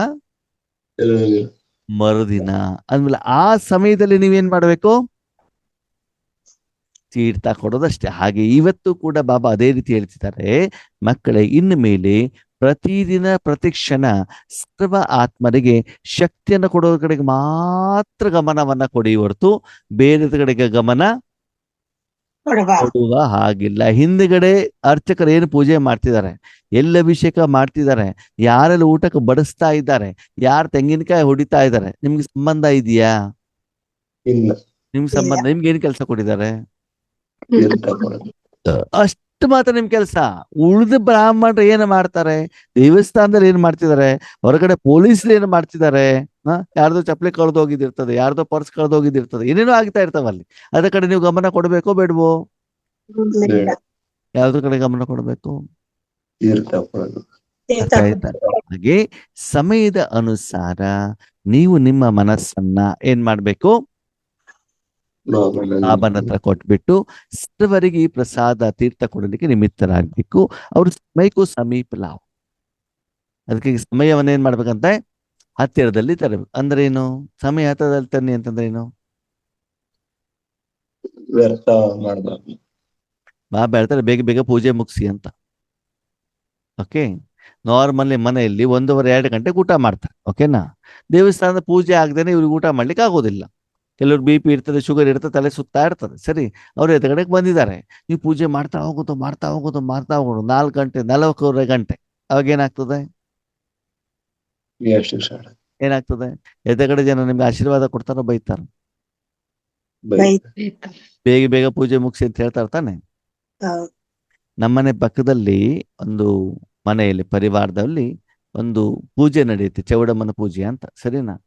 ಮರುದಿನ. ಅಂದ್ಮೇಲೆ ಆ ಸಮಯದಲ್ಲಿ ನೀವೇನ್ ಮಾಡ್ಬೇಕು? ತೀರ್ಥ ಕೊಡೋದಷ್ಟೇ. ಹಾಗೆ ಇವತ್ತು ಕೂಡ ಬಾಬಾ ಅದೇ ರೀತಿ ಹೇಳ್ತಿದ್ದಾರೆ, ಮಕ್ಕಳೇ, ಇನ್ನು ಮೇಲೆ ಪ್ರತಿದಿನ ಪ್ರತಿಕ್ಷಣ ಸರ್ವ ಆತ್ಮರಿಗೆ ಶಕ್ತಿಯನ್ನು ಕೊಡೋದ್ರ ಕಡೆಗೆ ಮಾತ್ರ ಗಮನವನ್ನ ಕೊಡಿ, ಹೊರತು ಬೇರೆ ಕಡೆಗೆ ಗಮನ ಕೊಡಬಾರ್ದು. ಕೊಡುವ ಹಾಗಿಲ್ಲ. ಹಿಂದ್ಗಡೆ ಅರ್ಚಕರು ಏನು ಪೂಜೆ ಮಾಡ್ತಿದ್ದಾರೆ, ಎಲ್ಲ ಅಭಿಷೇಕ ಮಾಡ್ತಿದ್ದಾರೆ, ಯಾರೆಲ್ಲ ಊಟಕ್ಕೆ ಬಡಿಸ್ತಾ ಇದ್ದಾರೆ, ಯಾರು ತೆಂಗಿನಕಾಯಿ ಹೊಡಿತಾ ಇದ್ದಾರೆ, ನಿಮ್ಗೆ ಸಂಬಂಧ ಇದೆಯಾ? ಇಲ್ಲ. ನಿಮ್ಗೆ ಸಂಬಂಧ? ನಿಮ್ಗೆ ಏನು ಕೆಲಸ ಕೊಟ್ಟಿದ್ದಾರೆ? ತೀರ್ಥ ಕೊಡೋದು. ಅಷ್ಟು ಮಾತ್ರ ನಿಮ್ ಕೆಲಸ. ಉಳಿದ ಬ್ರಾಹ್ಮಣರು ಏನು ಮಾಡ್ತಾರೆ? ದೇವಸ್ಥಾನದಲ್ಲಿ ಏನ್ ಮಾಡ್ತಿದ್ದಾರೆ, ಹೊರಗಡೆ ಪೊಲೀಸರು ಏನು ಮಾಡ್ತಿದ್ದಾರೆ, ಯಾರ್ದೋ ಚಪ್ಪಲಿ ಕಳೆದೋಗಿದಿರ್ತದೆ, ಯಾರ್ದೋ ಪರ್ಸ್ ಕಳೆದೋಗಿದಿರ್ತದೆ, ಏನೇನೋ ಆಗ್ತಾ ಇರ್ತಾವ ಅಲ್ಲಿ. ಅದ್ರ ಕಡೆ ನೀವು ಗಮನ ಕೊಡ್ಬೇಕೋ ಬೇಡವೋ? ಇಲ್ಲ. ಯಾವ್ದ್ರ ಕಡೆ ಗಮನ ಕೊಡ್ಬೇಕು? ತೀರ್ಥ ಕೊಡೋದು. ತೀರ್ಥ ಅರ್ಥ ಆಯ್ತಾ? ಹಾಗೆ ಸಮಯದ ಅನುಸಾರ ನೀವು ನಿಮ್ಮ ಮನಸ್ಸನ್ನ ಏನ್ ಮಾಡ್ಬೇಕು? ಬಾಬನ ಹತ್ರ ಕೊಟ್ಬಿಟ್ಟು ಸರ್ವರಿಗೆ ಈ ಪ್ರಸಾದ ತೀರ್ಥ ಕೊಡಲಿಕ್ಕೆ ನಿಮಿತ್ತರಾಗಬೇಕು. ಅವ್ರ ಸಮಯಕ್ಕೂ ಸಮೀಪಲಾವ್. ಅದಕ್ಕೆ ಸಮಯವನ್ನ ಏನ್ ಮಾಡ್ಬೇಕಂತ ಹತ್ತಿರದಲ್ಲಿ ತರಬೇಕು. ಅಂದ್ರೆ ಏನು? ಸಮಯ ಹತ್ತಿರದಲ್ಲಿ ತನ್ನಿ ಅಂತಂದ್ರೆ ಏನು? ವ್ಯರ್ಥ ಮಾಡಬಾರ್ದು. ಬಾಬಾ ಹೇಳ್ತಾರೆ ಬೇಗ ಬೇಗ ಪೂಜೆ ಮುಗಿಸಿ ಅಂತ. ಓಕೆ, ನಾರ್ಮಲಿ ಮನೆಯಲ್ಲಿ 1:30-2 ಗಂಟೆಗೆ ಊಟ ಮಾಡ್ತಾರೆ. ಓಕೆನಾ? ದೇವಸ್ಥಾನದ ಪೂಜೆ ಆಗದೇನೆ ಇವ್ರಿಗೆ ಊಟ ಮಾಡ್ಲಿಕ್ಕೆ ಆಗೋದಿಲ್ಲ. ಕೆಲವ್ರು BP ಇರ್ತದೆ, ಶುಗರ್ ಇರ್ತದೆ, ತಲೆ ಸುತ್ತಾ ಇರ್ತದೆ. ಸರಿ, ಅವ್ರು ಎದುರುಗಡೆಗೆ ಬಂದಿದ್ದಾರೆ, ನೀವು ಪೂಜೆ ಮಾಡ್ತಾ ಹೋಗೋದು 4 ಗಂಟೆ 4:15 ಗಂಟೆ. ಅವಾಗ ಏನಾಗ್ತದೆ? ಏನಾಗ್ತದೆ? ಎದುರುಗಡೆ ಜನ ನಿಮ್ಗೆ ಆಶೀರ್ವಾದ ಕೊಡ್ತಾರೋ ಬೈತಾರ? ಬೇಗ ಬೇಗ ಪೂಜೆ ಮುಗಿಸಿ ಅಂತ ಹೇಳ್ತಾರೆ ತಾನೆ. ನಮ್ಮನೆ ಪಕ್ಕದಲ್ಲಿ ಒಂದು ಮನೆಯಲ್ಲಿ ಪರಿವಾರದಲ್ಲಿ ಒಂದು ಪೂಜೆ ನಡೆಯುತ್ತೆ, ಚೌಡಮ್ಮನ ಪೂಜೆ ಅಂತ. ಸರಿನಾ?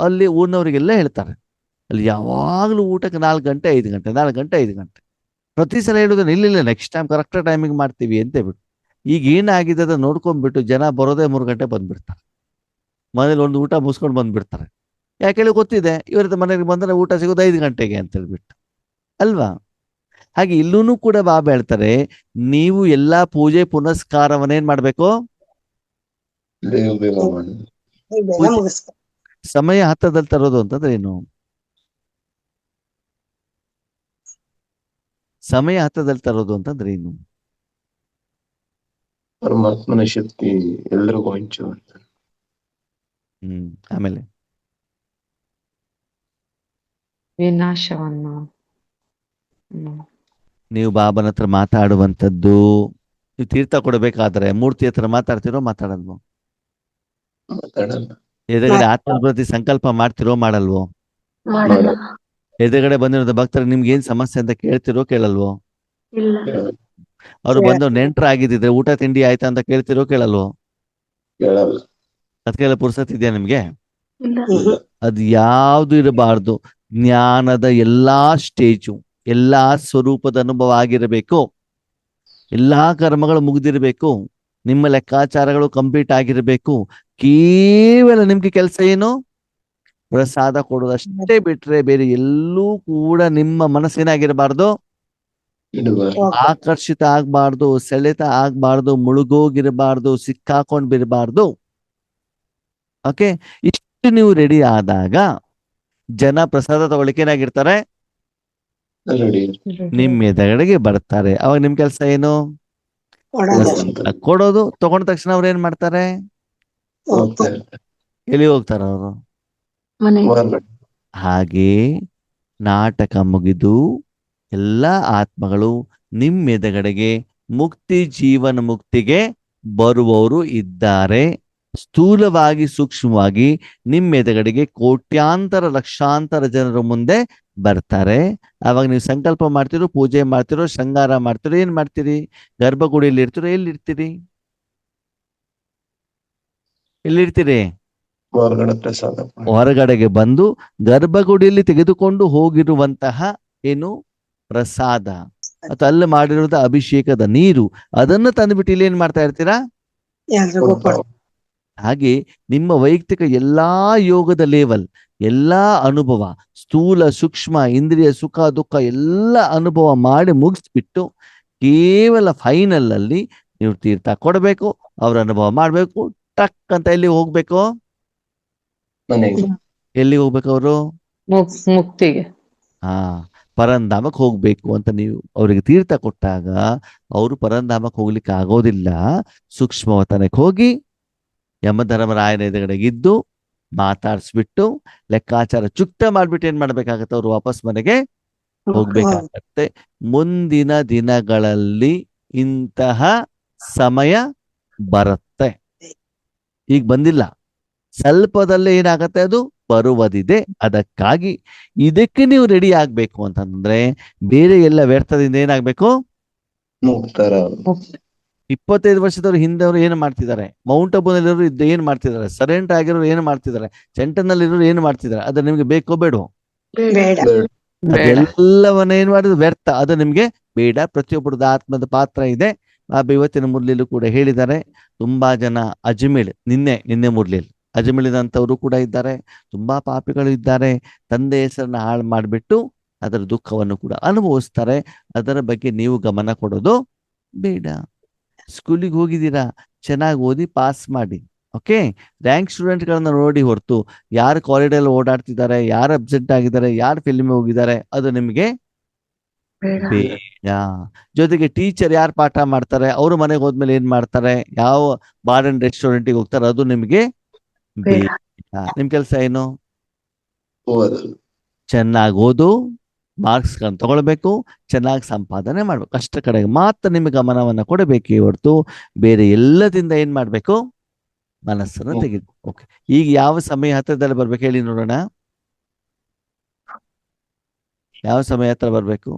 ಅಲ್ಲಿ ಊರಿನವರಿಗೆಲ್ಲ ಹೇಳ್ತಾರೆ, ಅಲ್ಲಿ ಯಾವಾಗಲೂ ಊಟಕ್ಕೆ 4 ಗಂಟೆ 5 ಗಂಟೆ 4 ಗಂಟೆ 5 ಗಂಟೆ. ಪ್ರತಿ ಸಲ ಹೇಳುದು ಇಲ್ಲ ನೆಕ್ಸ್ಟ್ ಟೈಮ್ ಕರೆಕ್ಟ್ ಟೈಮಿಗೆ ಮಾಡ್ತೀವಿ ಅಂತ ಹೇಳ್ಬಿಟ್ಟು. ಈಗ ಏನಾಗಿದೆ ಅದನ್ನ ನೋಡ್ಕೊಂಡ್ಬಿಟ್ಟು ಜನ ಬರೋದೇ 3 ಗಂಟೆ ಬಂದ್ಬಿಡ್ತಾರೆ. ಮನೇಲಿ ಒಂದು ಊಟ ಮುಗಿಸ್ಕೊಂಡು ಬಂದ್ಬಿಡ್ತಾರೆ. ಯಾಕೆಳಿ ಗೊತ್ತಿದೆ ಇವರದ ಮನೆಗೆ ಬಂದ್ರೆ ಊಟ ಸಿಗೋದು 5 ಗಂಟೆಗೆ ಅಂತ ಹೇಳ್ಬಿಟ್ಟು ಅಲ್ವಾ? ಹಾಗೆ ಇಲ್ಲೂ ಕೂಡ ಬಾಬಾ ಹೇಳ್ತಾರೆ, ನೀವು ಎಲ್ಲಾ ಪೂಜೆ ಪುನಸ್ಕಾರವನ್ನೇನ್ ಮಾಡ್ಬೇಕು? ಸಮಯ ಹತ್ತದಲ್ಲಿ ತರೋದು ಅಂತಂದ್ರೆ ಏನು? ಸಮಯ ಹತ್ತದಲ್ಲಿ ತರೋದು ಅಂತಂದ್ರೆ ಏನು? ಪರಮಾತ್ಮನ ಶಕ್ತಿ ಎಲ್ರಿಗೂ ಹಂಚು. ಆಮೇಲೆ ವಿನಾಶವನ್ನು. ನೀವು ಬಾಬನ ಹತ್ರ ಮಾತಾಡುವಂಥದ್ದು, ನೀವು ತೀರ್ಥ ಕೊಡಬೇಕಾದ್ರೆ ಮೂರ್ತಿ ಹತ್ರ ಮಾತಾಡ್ತಿರೋ ಮಾತಾಡಲ್ವೋ? ಎದುರುಗಡೆ ಆತ್ಮನ ಪ್ರತಿ ಸಂಕಲ್ಪ ಮಾಡ್ತಿರೋ ಮಾಡಲ್ವೋ? ಎದುರುಗಡೆ ಬಂದಿರೋ ಭಕ್ತರು ನಿಮ್ಗೆ ಏನ್ ಸಮಸ್ಯೆ ಅಂತ ಕೇಳ್ತಿರೋ ಕೇಳಲ್ವೋ? ಅವ್ರು ಬಂದವ್ರು ನೆಂಟ್ರ ಆಗಿದ್ರೆ ಊಟ ತಿಂಡಿ ಆಯ್ತಾ ಅಂತ ಕೇಳ್ತಿರೋ ಕೇಳಲ್ವೋ? ಅದಕ್ಕೆಲ್ಲ ಪುರ್ಸತ್ ಇದೆಯಾ ನಿಮ್ಗೆ? ಅದು ಯಾವ್ದು ಇರಬಾರ್ದು. ಜ್ಞಾನದ ಎಲ್ಲಾ ಸ್ಟೇಜು, ಎಲ್ಲಾ ಸ್ವರೂಪದ ಅನುಭವ ಆಗಿರಬೇಕು. ಎಲ್ಲಾ ಕರ್ಮಗಳು ಮುಗಿದಿರಬೇಕು. ನಿಮ್ಮ ಲೆಕ್ಕಾಚಾರಗಳು ಕಂಪ್ಲೀಟ್ ಆಗಿರಬೇಕು. ಕೇವಲ ನಿಮ್ಗೆ ಕೆಲಸ ಏನು? ಪ್ರಸಾದ ಕೊಡೋದಷ್ಟೇ ಬಿಟ್ರೆ ಬೇರೆ ಎಲ್ಲೂ ಕೂಡ ನಿಮ್ಮ ಮನಸ್ಸೇನಾಗಿರಬಾರ್ದು, ಇಡಬಾರ್ದು. ಆಕರ್ಷಿತ ಆಗ್ಬಾರ್ದು, ಸೆಳೆತ ಆಗ್ಬಾರ್ದು, ಮುಳುಗೋಗಿರಬಾರ್ದು, ಸಿಕ್ಕಾಕೊಂಡ್ ಬಿರಬಾರ್ದು. ಓಕೆ, ಇಷ್ಟು ನೀವು ರೆಡಿ ಆದಾಗ ಜನ ಪ್ರಸಾದ ತಗೊಳ್ಳಿಕ್ಕೆ ಏನಾಗಿರ್ತಾರೆ? ರೆಡಿ ನಿಮ್ಮ ಎದುರುಗಡೆಗೆ ಬರ್ತಾರೆ. ಅವಾಗ ನಿಮ್ ಕೆಲಸ ಏನು? ಕೊಡೋದು ಪ್ರಸಾದ ಕೊಡೋದು. ತಗೊಂಡ ತಕ್ಷಣ ಅವ್ರು ಏನ್ ಮಾಡ್ತಾರೆ? ಹೋಗ್ತಾ ಎಲ್ಲಿ ಹೋಗ್ತಾರ ಅವರು? ಹೊರಗಡೆ. ಹಾಗೆ ನಾಟಕ ಮುಗಿದು ಎಲ್ಲ ಆತ್ಮಗಳು ನಿಮ್ಮ ಎದುರುಗಡೆಗೆ ಮುಕ್ತಿ, ಜೀವನ ಮುಕ್ತಿಗೆ ಬರುವವರು ಇದ್ದಾರೆ. ಸ್ಥೂಲವಾಗಿ ಸೂಕ್ಷ್ಮವಾಗಿ ನಿಮ್ಮ ಎದುರುಗಡೆಗೆ ಕೋಟ್ಯಾಂತರ ಲಕ್ಷಾಂತರ ಜನರ ಮುಂದೆ ಬರ್ತಾರೆ. ಅವಾಗ ನೀವು ಸಂಕಲ್ಪ ಮಾಡ್ತಿರೋ, ಪೂಜೆ ಮಾಡ್ತಿರೋ, ಶೃಂಗಾರ ಮಾಡ್ತಿರೋ, ಏನ್ ಮಾಡ್ತೀರಿ? ಗರ್ಭಗುಡಿಯಲ್ಲಿ ಇರ್ತಿರೋ, ಎಲ್ಲಿರ್ತೀರಿ? ಎಲ್ಲಿರ್ತೀರಿ? ಹೊರಗಡೆ ಪ್ರಸಾದ ಮಾಡಿ. ಹೊರಗಡೆಗೆ ಬಂದು ಗರ್ಭಗುಡಿಯಲ್ಲಿ ತೆಗೆದುಕೊಂಡು ಹೋಗಿರುವಂತಹ ಏನು ಪ್ರಸಾದ ಅಥವಾ ಅಲ್ಲಿ ಮಾಡಿರುವಂತಹ ಅಭಿಷೇಕದ ನೀರು, ಅದನ್ನು ತಂದುಬಿಟ್ಟು ಇಲ್ಲಿ ಏನ್ ಮಾಡ್ತಾ ಇರ್ತೀರಾ? ಎಲ್ರಿಗೂ ಕೊಡ್ತಾರೆ. ಹಾಗೆ ನಿಮ್ಮ ವೈಯಕ್ತಿಕ ಎಲ್ಲಾ ಯೋಗದ ಲೇವಲ್, ಎಲ್ಲಾ ಅನುಭವ, ಸ್ಥೂಲ ಸೂಕ್ಷ್ಮ ಇಂದ್ರಿಯ ಸುಖ ದುಃಖ ಎಲ್ಲ ಅನುಭವ ಮಾಡಿ ಮುಗಿಸ್ಬಿಟ್ಟು ಕೇವಲ ಫೈನಲ್ ಅಲ್ಲಿ ನೀವು ತೀರ್ಥ ಕೊಡಬೇಕು, ಅವ್ರ ಅನುಭವ ಮಾಡ್ಬೇಕು. ಟಕ್ ಅಂತ ಎಲ್ಲಿ ಹೋಗ್ಬೇಕು? ಮನೆಗೆ ಎಲ್ಲಿ ಹೋಗ್ಬೇಕು ಅವರು? ಮುಕ್ತಿಗೆ. ಪರಂಧಾಮಕ್ಕೆ ಹೋಗ್ಬೇಕು ಅಂತ ನೀವು ಅವರಿಗೆ ತೀರ್ಥ ಕೊಟ್ಟಾಗ ಅವರು ಪರಂಧಾಮಕ್ಕೆ ಹೋಗ್ಲಿಕ್ಕೆ ಆಗೋದಿಲ್ಲ. ಸೂಕ್ಷ್ಮವತನಕ್ಕೆ ಹೋಗಿ ಯಮಧರ್ಮರಾಯನ ಎದುರುಗಡೆಗಿದ್ದು ಮಾತಾಡ್ಸ್ಬಿಟ್ಟು ಲೆಕ್ಕಾಚಾರ ಚುಕ್ತ ಮಾಡ್ಬಿಟ್ಟು ಏನ್ ಮಾಡ್ಬೇಕಾಗತ್ತೆ? ಅವ್ರು ವಾಪಸ್ ಮನೆಗೆ ಹೋಗ್ಬೇಕಾಗತ್ತೆ. ಮುಂದಿನ ದಿನಗಳಲ್ಲಿ ಇಂತಹ ಸಮಯ ಬರುತ್ತೆ. ಈಗ ಬಂದಿಲ್ಲ, ಸ್ವಲ್ಪದಲ್ಲೇ ಏನಾಗತ್ತೆ? ಅದು ಬರುವುದಿದೆ. ಅದಕ್ಕಾಗಿ ಇದಕ್ಕೆ ನೀವು ರೆಡಿ ಆಗ್ಬೇಕು ಅಂತಂದ್ರೆ ಬೇರೆ ಎಲ್ಲ ವ್ಯರ್ಥದಿಂದ ಏನಾಗ್ಬೇಕು? ಮುಕ್ತರ 25 ವರ್ಷದವ್ರು ಹಿಂದವರು ಏನು ಮಾಡ್ತಿದ್ದಾರೆ? ಮೌಂಟ್ ಅಬುನಲ್ಲಿರೋರು ಇದ್ದು ಏನ್ ಮಾಡ್ತಿದ್ದಾರೆ? ಸರೆಂಡರ್ ಆಗಿರೋರು ಏನು ಮಾಡ್ತಿದ್ದಾರೆ? ಸೆಂಟರ್ನಲ್ಲಿರೋರು ಏನು ಮಾಡ್ತಿದ್ದಾರೆ? ಅದು ನಿಮ್ಗೆ ಬೇಕೋ ಬೇಡೋ? ಬೇಡ. ಅದೆಲ್ಲವನ್ನ ಏನ್ ಮಾಡಿದ್ರು ವ್ಯರ್ಥ. ಅದು ನಿಮ್ಗೆ ಬೇಡ. ಪ್ರತಿಯೊಬ್ಬರದ ಆತ್ಮದ ಪಾತ್ರ ಇದೆ. ಇವತ್ತಿನ ಮುರ್ಲಿಲು ಕೂಡ ಹೇಳಿದ್ದಾರೆ. ತುಂಬಾ ಜನ ನಿನ್ನೆ ಮುರ್ಲಿಲ್ ಅಜಮಿಳಿದಂಥವ್ರು ಕೂಡ ಇದ್ದಾರೆ. ತುಂಬಾ ಪಾಪಿಗಳು ಇದ್ದಾರೆ. ತಂದೆ ಹೆಸರನ್ನ ಹಾಳು ಮಾಡಿಬಿಟ್ಟು ಅದರ ದುಃಖವನ್ನು ಕೂಡ ಅನುಭವಿಸ್ತಾರೆ. ಅದರ ಬಗ್ಗೆ ನೀವು ಗಮನ ಕೊಡೋದು ಬೇಡ. ಸ್ಕೂಲಿಗೆ ಹೋಗಿದ್ದೀರಾ, ಚೆನ್ನಾಗಿ ಓದಿ ಪಾಸ್ ಮಾಡಿ. ಓಕೆ, ರ್ಯಾಂಕ್ ಸ್ಟೂಡೆಂಟ್ಗಳನ್ನ ನೋಡಿ ಹೊರತು ಯಾರು ಕಾರಿಡಾರ್ ಓಡಾಡ್ತಿದ್ದಾರೆ, ಯಾರು ಅಬ್ಸೆಂಟ್ ಆಗಿದ್ದಾರೆ, ಯಾರು ಫಿಲ್ಮ್ ಹೋಗಿದ್ದಾರೆ, ಅದು ನಿಮ್ಗೆ ಬೇಡ. ಜೊತೆಗೆ ಟೀಚರ್ ಯಾರು ಪಾಠ ಮಾಡ್ತಾರೆ, ಅವರು ಮನೆಗೆ ಹೋದ್ಮೇಲೆ ಏನ್ ಮಾಡ್ತಾರೆ, ಯಾವ ಬಾರ್ ಅಂಡ್ ರೆಸ್ಟೋರೆಂಟಿಗೆ ಹೋಗ್ತಾರೆ, ಅದು ನಿಮ್ಗೆ ಬೇಡ. ನಿಮ್ ಕೆಲಸ ಏನು? ಓದಲು. ಚೆನ್ನಾಗಿ ಓದು, ಮಾರ್ಕ್ಸ್ಗಳನ್ನು ತಗೊಳ್ಬೇಕು, ಚೆನ್ನಾಗಿ ಸಂಪಾದನೆ ಮಾಡ್ಬೇಕು. ಅಷ್ಟರ ಕಡೆಗೆ ಮಾತ್ರ ನಿಮಗೆ ಗಮನವನ್ನ ಕೊಡಬೇಕೇ ಹೊರತು ಬೇರೆ ಎಲ್ಲದಿಂದ ಏನ್ ಮಾಡ್ಬೇಕು? ಮನಸ್ಸನ್ನು ತೆಗೆದು. ಓಕೆ, ಈಗ ಯಾವ ಸಮಯ ಹತ್ತಿರದಲ್ಲಿ ಬರ್ಬೇಕು ಹೇಳಿ ನೋಡೋಣ. ಯಾವ ಸಮಯ ಹತ್ರ ಬರ್ಬೇಕು?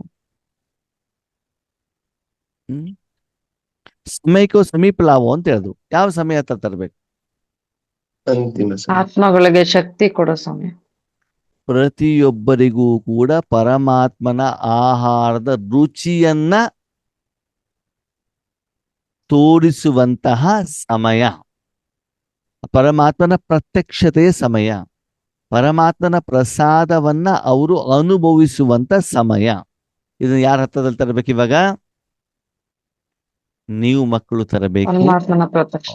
ಸಮಯಕ್ಕೂ ಸಮೀಪ ಲಾವೋ ಅಂತ ಹೇಳಿದ್ರು. ಯಾವ ಸಮಯ ಹತ್ರ ತರಬೇಕು? ಅಂತಿಮ ಸಮಯ. ಆತ್ಮಗಳಿಗೆ ಶಕ್ತಿ ಕೊಡೋ ಸಮಯ. ಪ್ರತಿಯೊಬ್ಬರಿಗೂ ಕೂಡ ಪರಮಾತ್ಮನ ಆಹಾರದ ರುಚಿಯನ್ನ ತೋರಿಸುವಂತಹ ಸಮಯ, ಪರಮಾತ್ಮನ ಪ್ರತ್ಯಕ್ಷತೆಯ ಸಮಯ, ಪರಮಾತ್ಮನ ಪ್ರಸಾದವನ್ನ ಅವರು ಅನುಭವಿಸುವಂತ ಸಮಯ. ಇದನ್ನ ಯಾರ ಹತ್ರದಲ್ಲಿ ತರಬೇಕು ಇವಾಗ? ನೀವು ಮಕ್ಕಳು ತರಬೇಕು ಪರಮಾತ್ಮನ ಪ್ರತ್ಯಕ್ಷ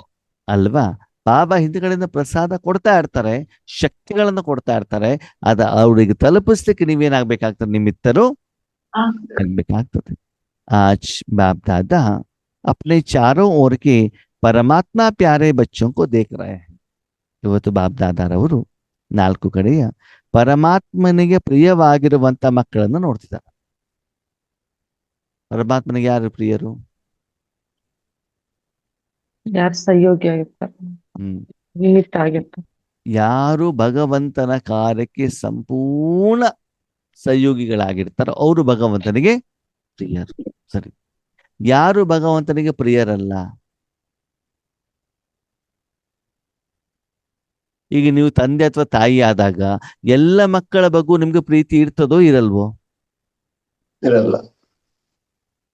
ಅಲ್ವಾ? ಬಾಬಾ ಹಿಂದ್ಗಡೆಯಿಂದ ಪ್ರಸಾದ ಕೊಡ್ತಾ ಇರ್ತಾರೆ, ಶಕ್ತಿಗಳನ್ನು ಕೊಡ್ತಾ ಇರ್ತಾರೆ. ಅವರಿಗೆ ತಲುಪಿಸ್ಲಿಕ್ಕೆ ನೀವೇನಾಗ್ಬೇಕಾಗ್ತದೆ? ನಿಮ್ಮಿತ್ತರು ಆಗ್ಬೇಕಾಗ್ತದೆ. आज बाप दादा अपने चारों ओर के परमात्मा प्यारे बच्चों को देख रहे हैं. ಇವತ್ತು ಬಾಪ್ ದಾದಾರವರು 4 ಕಡೆಯ ಪರಮಾತ್ಮನಿಗೆ ಪ್ರಿಯವಾಗಿರುವಂತ ಮಕ್ಕಳನ್ನು ನೋಡ್ತಿದ್ದಾರೆ. ಪರಮಾತ್ಮನಿಗೆ ಯಾರು ಪ್ರಿಯರು? ಯಾರು ಸಹಯೋಗಿ ಆಗಿರ್ತಾರೆ, ನಿಮಿತ್ತ ಆಗಿರ್ತಾರೆ. ಯಾರು ಭಗವಂತನ ಕಾರ್ಯಕ್ಕೆ ಸಂಪೂರ್ಣ ಸಹಯೋಗಿಗಳಾಗಿರ್ತಾರೋ ಅವರು ಭಗವಂತನಿಗೆ ಪ್ರಿಯರು. ಸರಿ, ಯಾರು ಭಗವಂತನಿಗೆ ಪ್ರಿಯರಲ್ಲ? ಈಗ ನೀವು ತಂದೆ ಅಥವಾ ತಾಯಿ ಆದಾಗ ಎಲ್ಲ ಮಕ್ಕಳ ಬಗ್ಗೆ ನಿಮ್ಗೆ ಪ್ರೀತಿ ಇರ್ತದೋ ಇರಲ್ವೋ? ಇರಲ್ಲ.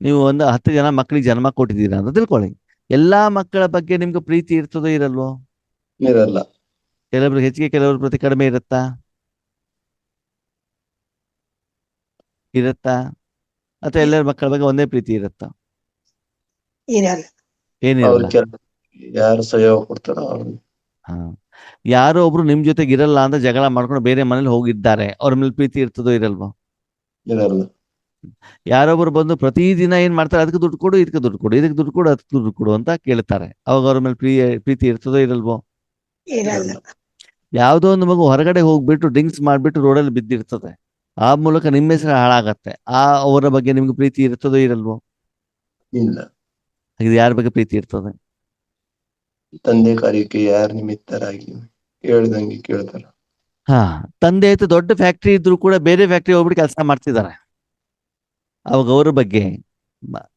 ನೀವು ಒಂದು 10 ಜನ ಮಕ್ಕಳಿಗೆ ಜನ್ಮ ಕೊಟ್ಟಿದ್ದೀರಾ ಅಂತ ತಿಳ್ಕೊಳ್ಳಿ, ಎಲ್ಲಾ ಮಕ್ಕಳ ಬಗ್ಗೆ ನಿಮ್ಗೆ ಪ್ರೀತಿ ಇರ್ತದೋ ಇರಲ್ವೋ? ಇರಲ್ಲ. ಕೆಲವೊಬ್ರು ಹೆಚ್ಚಿಗೆ, ಕೆಲವ್ರ ಪ್ರತಿ ಕಡಿಮೆ ಇರುತ್ತಾ? ಅಥವಾ ಎಲ್ಲರ ಮಕ್ಕಳ ಬಗ್ಗೆ ಒಂದೇ ಪ್ರೀತಿ ಇರುತ್ತಾ? ಇರಲ್ಲ. ಏನಿರಲ್ಲ. ಯಾರು ಸಹಯೋಗ ಕೊಡ್ತಾರ ಅವ್ರು. ಹಾ, ಯಾರೋ ಒಬ್ರು ನಿಮ್ ಜೊತೆಗೆ ಇರಲ್ಲ ಅಂತ ಜಗಳ ಮಾಡ್ಕೊಂಡು ಬೇರೆ ಮನೇಲಿ ಹೋಗಿದ್ದಾರೆ, ಅವ್ರ ಮೇಲೆ ಪ್ರೀತಿ ಇರ್ತದೋ ಇರಲ್ವೋ? ಇರಲ್ಲ. ಯಾರೊಬ್ರು ಬಂದು ಪ್ರತಿದಿನ ಏನ್ ಮಾಡ್ತಾರೆ, ಅದಕ್ಕೆ ದುಡ್ಡು ಕೊಡು, ಇದಕ್ಕೆ ದುಡ್ಡು ಕೊಡು, ಇದಕ್ಕೆ ದುಡ್ಡು ಕೊಡು, ಅದಕ್ಕೆ ದುಡ್ಡು ಕೊಡು ಅಂತ ಕೇಳ್ತಾರೆ, ಅವಾಗ ಅವ್ರ ಮೇಲೆ ಪ್ರೀತಿ ಇರ್ತದೋ ಇರಲ್ವೋ? ಇರಲ್ಲ. ಯಾವುದೋ ಒಂದು ಮಗು ಹೊರಗಡೆ ಹೋಗ್ಬಿಟ್ಟು ಡ್ರಿಂಕ್ಸ್ ಮಾಡ್ಬಿಟ್ಟು ರೋಡಲ್ಲಿ ಬಿದ್ದಿರ್ತದೆ, ಆ ಮೂಲಕ ನಿಮ್ಮ ಹೆಸರು ಹಾಳಾಗತ್ತೆ, ಅವರ ಬಗ್ಗೆ ನಿಮ್ಗೆ ಪ್ರೀತಿ ಇರ್ತದೋ ಇರಲ್ವೋ? ಇಲ್ಲ. ಇದು ಯಾರ ಬಗ್ಗೆ ಪ್ರೀತಿ ಇರ್ತದೆ? ತಂದೆ ಕಾರ್ಯಕ್ಕೆ ಯಾರು ನಿಮಿತ್ತರಾಗಿ ಹೇಳ್ದಂಗೆ ಕೇಳ್ತಾರ. ಹಾ, ತಂದೆ ಆಯ್ತು ದೊಡ್ಡ ಫ್ಯಾಕ್ಟ್ರಿ ಇದ್ರು ಕೂಡ ಬೇರೆ ಫ್ಯಾಕ್ಟ್ರಿ ಹೋಗ್ಬಿಟ್ಟು ಕೆಲಸ ಮಾಡ್ತಿದ್ದಾರೆ, ಅವಾಗ ಅವ್ರ ಬಗ್ಗೆ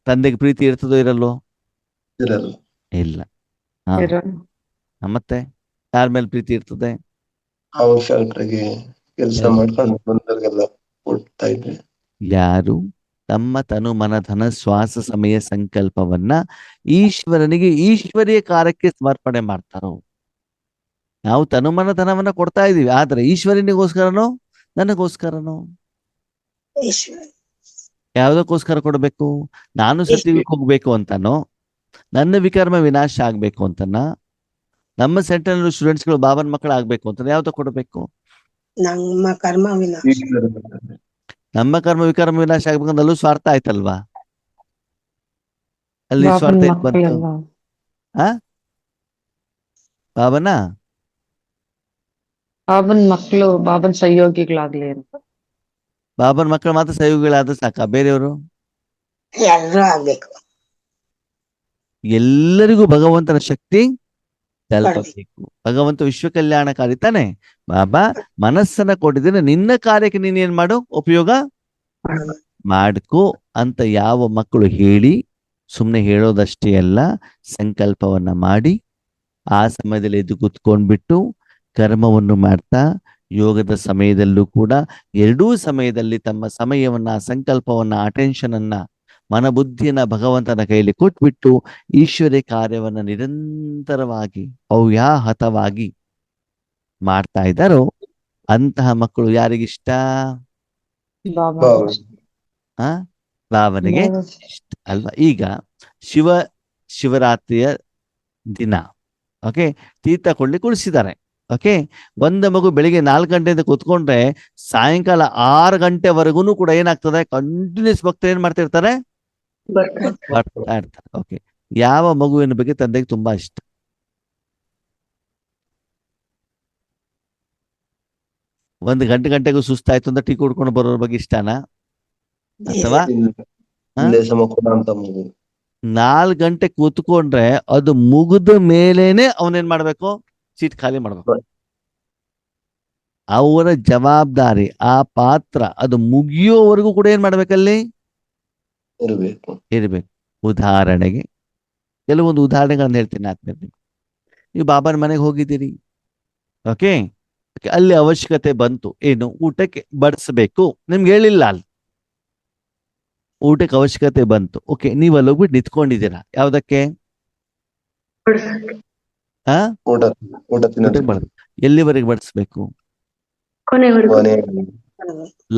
ತಂದೆಗೆ ಪ್ರೀತಿ ಇರ್ತದೋ ಇರಲ್ವೋ? ಇರಲ್ಲ. ಇಲ್ಲ. ಹಾ, ಮತ್ತೆ ಯಾರ ಮೇಲೆ ಪ್ರೀತಿ ಇರ್ತದೆ? ಅವ್ರ ಫ್ಯಾಕ್ಟ್ರಿಗೆ ಕೆಲಸ ಮಾಡ್ಕೊಂಡು ಬಂದವ್ರಿಗೆಲ್ಲ ಕೊಡ್ತಾ ಇದ್ರೆ. ಯಾರು ತಮ್ಮ ತನು ಮನ ಧನ ಶ್ವಾಸ ಸಮಯ ಸಂಕಲ್ಪವನ್ನ ಈಶ್ವರನಿಗೆ ಈಶ್ವರೀಯ ಕಾರ್ಯಕ್ಕೆ ಸಮರ್ಪಣೆ ಮಾಡ್ತಾರೋ, ನಾವು ತನು ಮನ ಧನವನ್ನ ಕೊಡ್ತಾ ಇದೀವಿ, ಆದ್ರೆ ಈಶ್ವರನಿಗೋಸ್ಕರನೋ ನನಗೋಸ್ಕರನೋ? ಈಶ್ವರ. ಯಾವ್ದಕ್ಕೋಸ್ಕರ ಕೊಡ್ಬೇಕು? ನಾನು ಸತ್ಯಕ್ಕೆ ಹೋಗ್ಬೇಕು ಅಂತಾನೋ, ನನ್ನ ವಿಕರ್ಮ ವಿನಾಶ ಆಗ್ಬೇಕು ಅಂತನ, ನಮ್ಮ ಸೆಂಟರ್ ಸ್ಟೂಡೆಂಟ್ಸ್ಗಳು ಬಾಬನ್ ಮಕ್ಕಳು ಆಗ್ಬೇಕು ಅಂತ ಯಾವ್ದೋ ಕೊಡ್ಬೇಕು? ನಮ್ಮ ಕರ್ಮ ವಿನಾಶ. ನಮ್ಮ ಕರ್ಮ ವಿಕರ್ಮ ವಿನಾಶ ಆಗ್ಬೇಕಂದ್ರೆ ಅಲ್ಲೂ ಸ್ವಾರ್ಥ ಆಯ್ತಲ್ವಾ? ಅಲ್ಲಿ ಸ್ವಾರ್ಥ ಬಂತು. ಬಾಬನ ಮಕ್ಕಳು ಬಾಬನ್ ಸಹಯೋಗಿಗಳಾಗ್ಲಿ ಅಂತ. ಬಾಬನ್ ಮಕ್ಕಳು ಮಾತ್ರ ಸಹಯೋಗಿಗಳಾದ್ರೆ ಸಾಕ, ಬೇರೆಯವರು ಎಲ್ರೂ ಆಗ್ಬೇಕು. ಎಲ್ಲರಿಗೂ ಭಗವಂತನ ಶಕ್ತಿ ತಲುಪಬೇಕು. ಭಗವಂತ ವಿಶ್ವ ಕಲ್ಯಾಣಕಾರಿ ತಾನೆ. ಬಾಬಾ ಮನಸ್ಸನ್ನ ಕೊಟ್ಟಿದ್ದೇನೆ, ನಿನ್ನ ಕಾರ್ಯಕ್ಕೆ ನೀನ್ ಏನ್ ಮಾಡು, ಉಪಯೋಗ ಮಾಡ್ಕೋ ಅಂತ ಯಾವ ಮಕ್ಕಳು ಹೇಳಿ ಸುಮ್ಮನೆ ಹೇಳೋದಷ್ಟೇ ಅಲ್ಲ, ಸಂಕಲ್ಪವನ್ನ ಮಾಡಿ ಆ ಸಮಯದಲ್ಲಿ ಎದ್ದು ಕೂತ್ಕೊಂಡ್ಬಿಟ್ಟು ಕರ್ಮವನ್ನು ಮಾಡ್ತಾ, ಯೋಗದ ಸಮಯದಲ್ಲೂ ಕೂಡ ಎರಡೂ ಸಮಯದಲ್ಲಿ ತಮ್ಮ ಸಮಯವನ್ನ, ಸಂಕಲ್ಪವನ್ನ, ಅಟೆನ್ಷನ್ ಅನ್ನ, ಮನಬುದ್ಧಿಯನ್ನ ಭಗವಂತನ ಕೈಯಲ್ಲಿ ಕೊಟ್ಬಿಟ್ಟು ಈಶ್ವರ್ಯ ಕಾರ್ಯವನ್ನ ನಿರಂತರವಾಗಿ ಅವ್ಯಾಹತವಾಗಿ ಮಾಡ್ತಾ ಇದ್ದಾರೋ ಅಂತಹ ಮಕ್ಕಳು ಯಾರಿಗಿಷ್ಟ? ಬಾಬನಿಗೆ ಇಷ್ಟ ಅಲ್ವಾ? ಈಗ ಶಿವರಾತ್ರಿಯ ದಿನ ಓಕೆ, ತೀರ್ಥ ಕೊಳ್ಳಿ ಕುಳಿಸಿದ್ದಾರೆ. ಓಕೆ, ಒಂದು ಮಗು ಬೆಳಿಗ್ಗೆ 4 ಗಂಟೆಯಿಂದ ಕೂತ್ಕೊಂಡ್ರೆ ಸಾಯಂಕಾಲ 6 ಗಂಟೆವರೆಗೂ ಕೂಡ ಏನಾಗ್ತದೆ, ಕಂಟಿನ್ಯೂಸ್ ಭಕ್ತರು ಏನ್ ಮಾಡ್ತಿರ್ತಾರೆ, ಬರ್ತಾ ಇರ್ತಾರೆ. ಓಕೆ, ಯಾವ ಮಗುವಿನ ಬಗ್ಗೆ ತಂದೆಗೆ ತುಂಬಾ ಇಷ್ಟ? 1 ಗಂಟೆಗೂ ಸುಸ್ತಾಯ್ತು ಅಂತ ಟೀ ಕುಡ್ಕೊಂಡು ಬರೋರ ಬಗ್ಗೆ ಇಷ್ಟನಾ? ಅಥವಾ 4 ಗಂಟೆ ಕೂತ್ಕೊಂಡ್ರೆ ಅದು ಮುಗಿದ ಮೇಲೇನೆ ಅವನೇನ್ ಮಾಡ್ಬೇಕು, ಸೀಟ್ ಖಾಲಿ ಮಾಡ್ಬೇಕು. ಅವರ ಜವಾಬ್ದಾರಿ, ಆ ಪಾತ್ರ ಅದು ಮುಗಿಯೋವರೆಗೂ ಕೂಡ ಏನ್ ಮಾಡ್ಬೇಕಲ್ಲಿ ಇರ್ಬೇಕು. ಉದಾಹರಣೆಗೆ ಕೆಲವೊಂದು ಉದಾಹರಣೆಗಳನ್ನ ಹೇಳ್ತೀನಿ ಆದ್ಮೇಲೆ. ನೀವು ಬಾಬಾನ ಮನೆಗೆ ಹೋಗಿದ್ದೀರಿ, ಓಕೆ, ಅಲ್ಲಿ ಅವಶ್ಯಕತೆ ಬಂತು, ಏನು ಊಟಕ್ಕೆ ಬಡಿಸ್ಬೇಕು, ನಿಮ್ಗೆ ಹೇಳಿಲ್ಲ, ಅಲ್ಲಿ ಊಟಕ್ಕೆ ಅವಶ್ಯಕತೆ ಬಂತು. ಓಕೆ, ನೀವು ಅಲ್ಲಿ ಹೋಗ್ಬಿಟ್ಟು ನಿಂತ್ಕೊಂಡಿದ್ದೀರಾ, ಯಾವ್ದಕ್ಕೆ? ಎಲ್ಲಿವರೆಗೆ ಬಡಿಸ್ಬೇಕು?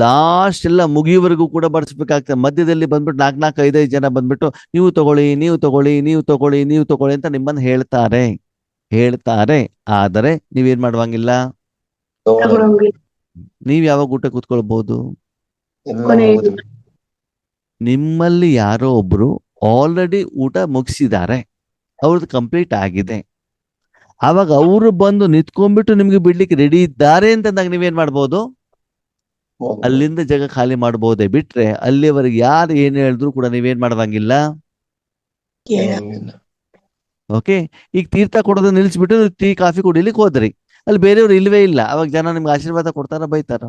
ಲಾಸ್ಟ್ ಎಲ್ಲ ಮುಗಿಯುವರೆಗೂ ಕೂಡ ಬಡಿಸ್ಬೇಕಾಗ್ತದೆ. ಮಧ್ಯದಲ್ಲಿ ಬಂದ್ಬಿಟ್ಟು 4 5 ಜನ ಬಂದ್ಬಿಟ್ಟು ನೀವು ತಗೊಳ್ಳಿ, ನೀವು ತಗೊಳ್ಳಿ, ನೀವು ತಗೊಳ್ಳಿ, ನೀವು ತಗೊಳ್ಳಿ ಅಂತ ನಿಮ್ಮನ್ನು ಹೇಳ್ತಾರೆ. ಆದರೆ ನೀವೇನ್ ಮಾಡುವಂಗಿಲ್ಲ. ನೀವ್ ಯಾವಾಗ ಊಟ ಕೂತ್ಕೊಳ್ಬಹುದು? ನಿಮ್ಮಲ್ಲಿ ಯಾರೋ ಒಬ್ರು ಆಲ್ರೆಡಿ ಊಟ ಮುಗಿಸಿದ್ದಾರೆ, ಅವ್ರದ್ದು ಕಂಪ್ಲೀಟ್ ಆಗಿದೆ, ಆವಾಗ ಅವರು ಬಂದು ನಿಂತ್ಕೊಂಡ್ಬಿಟ್ಟು ನಿಮ್ಗೆ ಬಿಡ್ಲಿಕ್ಕೆ ರೆಡಿ ಇದ್ದಾರೆ ಅಂತಂದಾಗ ನೀವೇನ್ ಮಾಡ್ಬೋದು, ಅಲ್ಲಿಂದ ಜಾಗ ಖಾಲಿ ಮಾಡ್ಬೋದೇ ಬಿಟ್ರೆ ಅಲ್ಲಿವರೆಗೆ ಯಾರು ಏನ್ ಹೇಳಿದ್ರು ಕೂಡ ನೀವೇನ್ ಮಾಡುವಂಗಿಲ್ಲ. ಓಕೆ, ಈಗ ತೀರ್ಥ ಕೊಡೋದು ನಿಲ್ಸ್ಬಿಟ್ಟು ಟೀ ಕಾಫಿ ಕುಡಿಲಿಕ್ಕೆ ಹೋದ್ರಿ, ಅಲ್ಲಿ ಬೇರೆಯವ್ರು ಇಲ್ವೇ ಇಲ್ಲ, ಅವಾಗ ಜನ ನಿಮ್ಗೆ ಆಶೀರ್ವಾದ ಕೊಡ್ತಾರ, ಬೈತಾರ?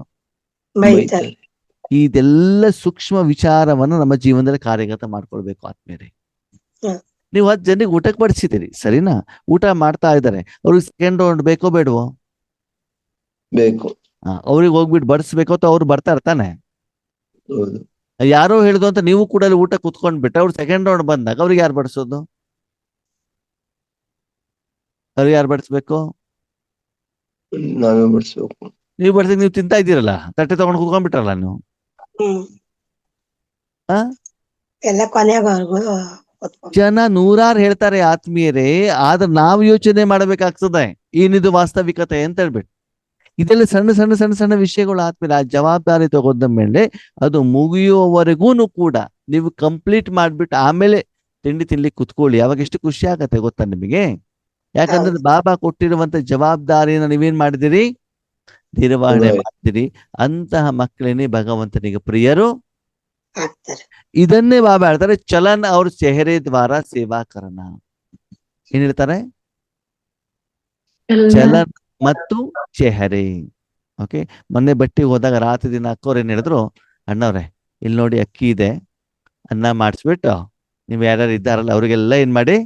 ಇದೆಲ್ಲ ಸೂಕ್ಷ್ಮ ವಿಚಾರವನ್ನ ನಮ್ಮ ಜೀವನದಲ್ಲಿ ಕಾರ್ಯಗತ ಮಾಡ್ಕೊಳ್ಬೇಕು ಆದ್ಮೇಲೆ. ನೀವು 10 ಜನರಿಗೆ ಊಟಕ್ಕೆ ಬಡಿಸಿದ್ದೀರಿ, ಸರಿನಾ? ಊಟ ಮಾಡ್ತಾ ಇದ್ದಾರೆ, ಅವ್ರಿಗೆ ಸೆಕೆಂಡ್ ರೌಂಡ್ ಬೇಕೋ ಬೇಡವೋ? ಬೇಕು. ಅವ್ರಿಗೆ ಹೋಗ್ಬಿಟ್ಟು ಬಡಿಸ್ಬೇಕು ಅಂತ ಅವ್ರು ಬರ್ತಾ ಇರ್ತಾನೆ. ಹೌದು. ಯಾರೋ ಹೇಳಿದ್ರು ಅಂತ ನೀವು ಕೂಡ ಅಲ್ಲಿ ಊಟ ಕುತ್ಕೊಂಡ್ಬಿಟ್ರೆ ಅವ್ರು ಸೆಕೆಂಡ್ ರೌಂಡ್ ಬಂದಾಗ ಅವ್ರಿಗೆ ಯಾರು ಬಡಿಸೋದು? ಅವ್ರಿಗೆ ಯಾರು ಬಡಿಸ್ಬೇಕು? ನಾವೇ ಬಡಿಸ್ಬೇಕು. ನೀವು ಬಡಿಸಿದ್ರೆ ನೀವು ತಿಂತಾ ಇದ್ದೀರಲ್ಲ, ತಟ್ಟೆ ತಗೊಂಡು ಕುತ್ಕೊಂಡ್ಬಿಟ್ರಲ್ಲ ನೀವು. ಆ ಎಲ್ಲ ಕೊನೆಯವರೆಗೂ ಜನ ನೂರಾರು ಹೇಳ್ತಾರೆ ಆತ್ಮೀಯರೇ, ಆದ್ರೆ ನಾವು ಯೋಚನೆ ಮಾಡಬೇಕಾಗ್ತದೆ ಏನಿದು ವಾಸ್ತವಿಕತೆ ಅಂತ ಹೇಳ್ಬಿಟ್ಟು. ಇದೆಲ್ಲ ಸಣ್ಣ ಸಣ್ಣ ಸಣ್ಣ ಸಣ್ಣ ವಿಷಯಗಳು ಆದ್ಮೇಲೆ ಆ ಜವಾಬ್ದಾರಿ ತಗೊಂಡ ಮೇಲೆ ಅದು ಮುಗಿಯುವವರೆಗೂ ಕೂಡ ನೀವು ಕಂಪ್ಲೀಟ್ ಮಾಡ್ಬಿಟ್ಟು ಆಮೇಲೆ ತಿಂಡಿ ತಿನ್ಲಿಕ್ಕೆ ಕುತ್ಕೊಳ್ಳಿ. ಅವಾಗ ಎಷ್ಟು ಖುಷಿ ಆಗತ್ತೆ ಗೊತ್ತಾ ನಿಮಗೆ? ಯಾಕಂದ್ರೆ ಬಾಬಾ ಕೊಟ್ಟಿರುವಂತ ಜವಾಬ್ದಾರಿನ ನೀವೇನ್ ಮಾಡಿದಿರಿ? ನಿರ್ವಹಣೆ ಮಾಡ್ತೀರಿ. ಅಂತಹ ಮಕ್ಕಳೇನೆ ಭಗವಂತನಿಗೆ ಪ್ರಿಯರು ಆಗ್ತಾರೆ. ಇದನ್ನೇ ಬಾಬಾ ಹೇಳ್ತಾರೆ, ಚಲನ್ ಅವ್ರ ಚೆಹರೆ ದ್ವಾರ ಸೇವಾ ಕರಣ. ಏನ್ ಹೇಳ್ತಾರೆ? ಚಲನ್ ಮತ್ತು ಚೆಹರೆ. ಓಕೆ, ಮೊನ್ನೆ ಬಟ್ಟಿಗೆ ಹೋದಾಗ ರಾತ್ರಿ ದಿನ ಅಕ್ಕೋರ್ ಏನ್ ಹೇಳಿದ್ರು, ಅಣ್ಣವ್ರೆ ಇಲ್ಲಿ ನೋಡಿ ಅಕ್ಕಿ ಇದೆ, ಅನ್ನ ಮಾಡಿಸ್ಬಿಟ್ಟು ನೀವ್ ಯಾರ್ಯಾರು ಇದ್ದಾರಲ್ಲ ಅವ್ರಿಗೆಲ್ಲ ಏನ್ ಮಾಡಿ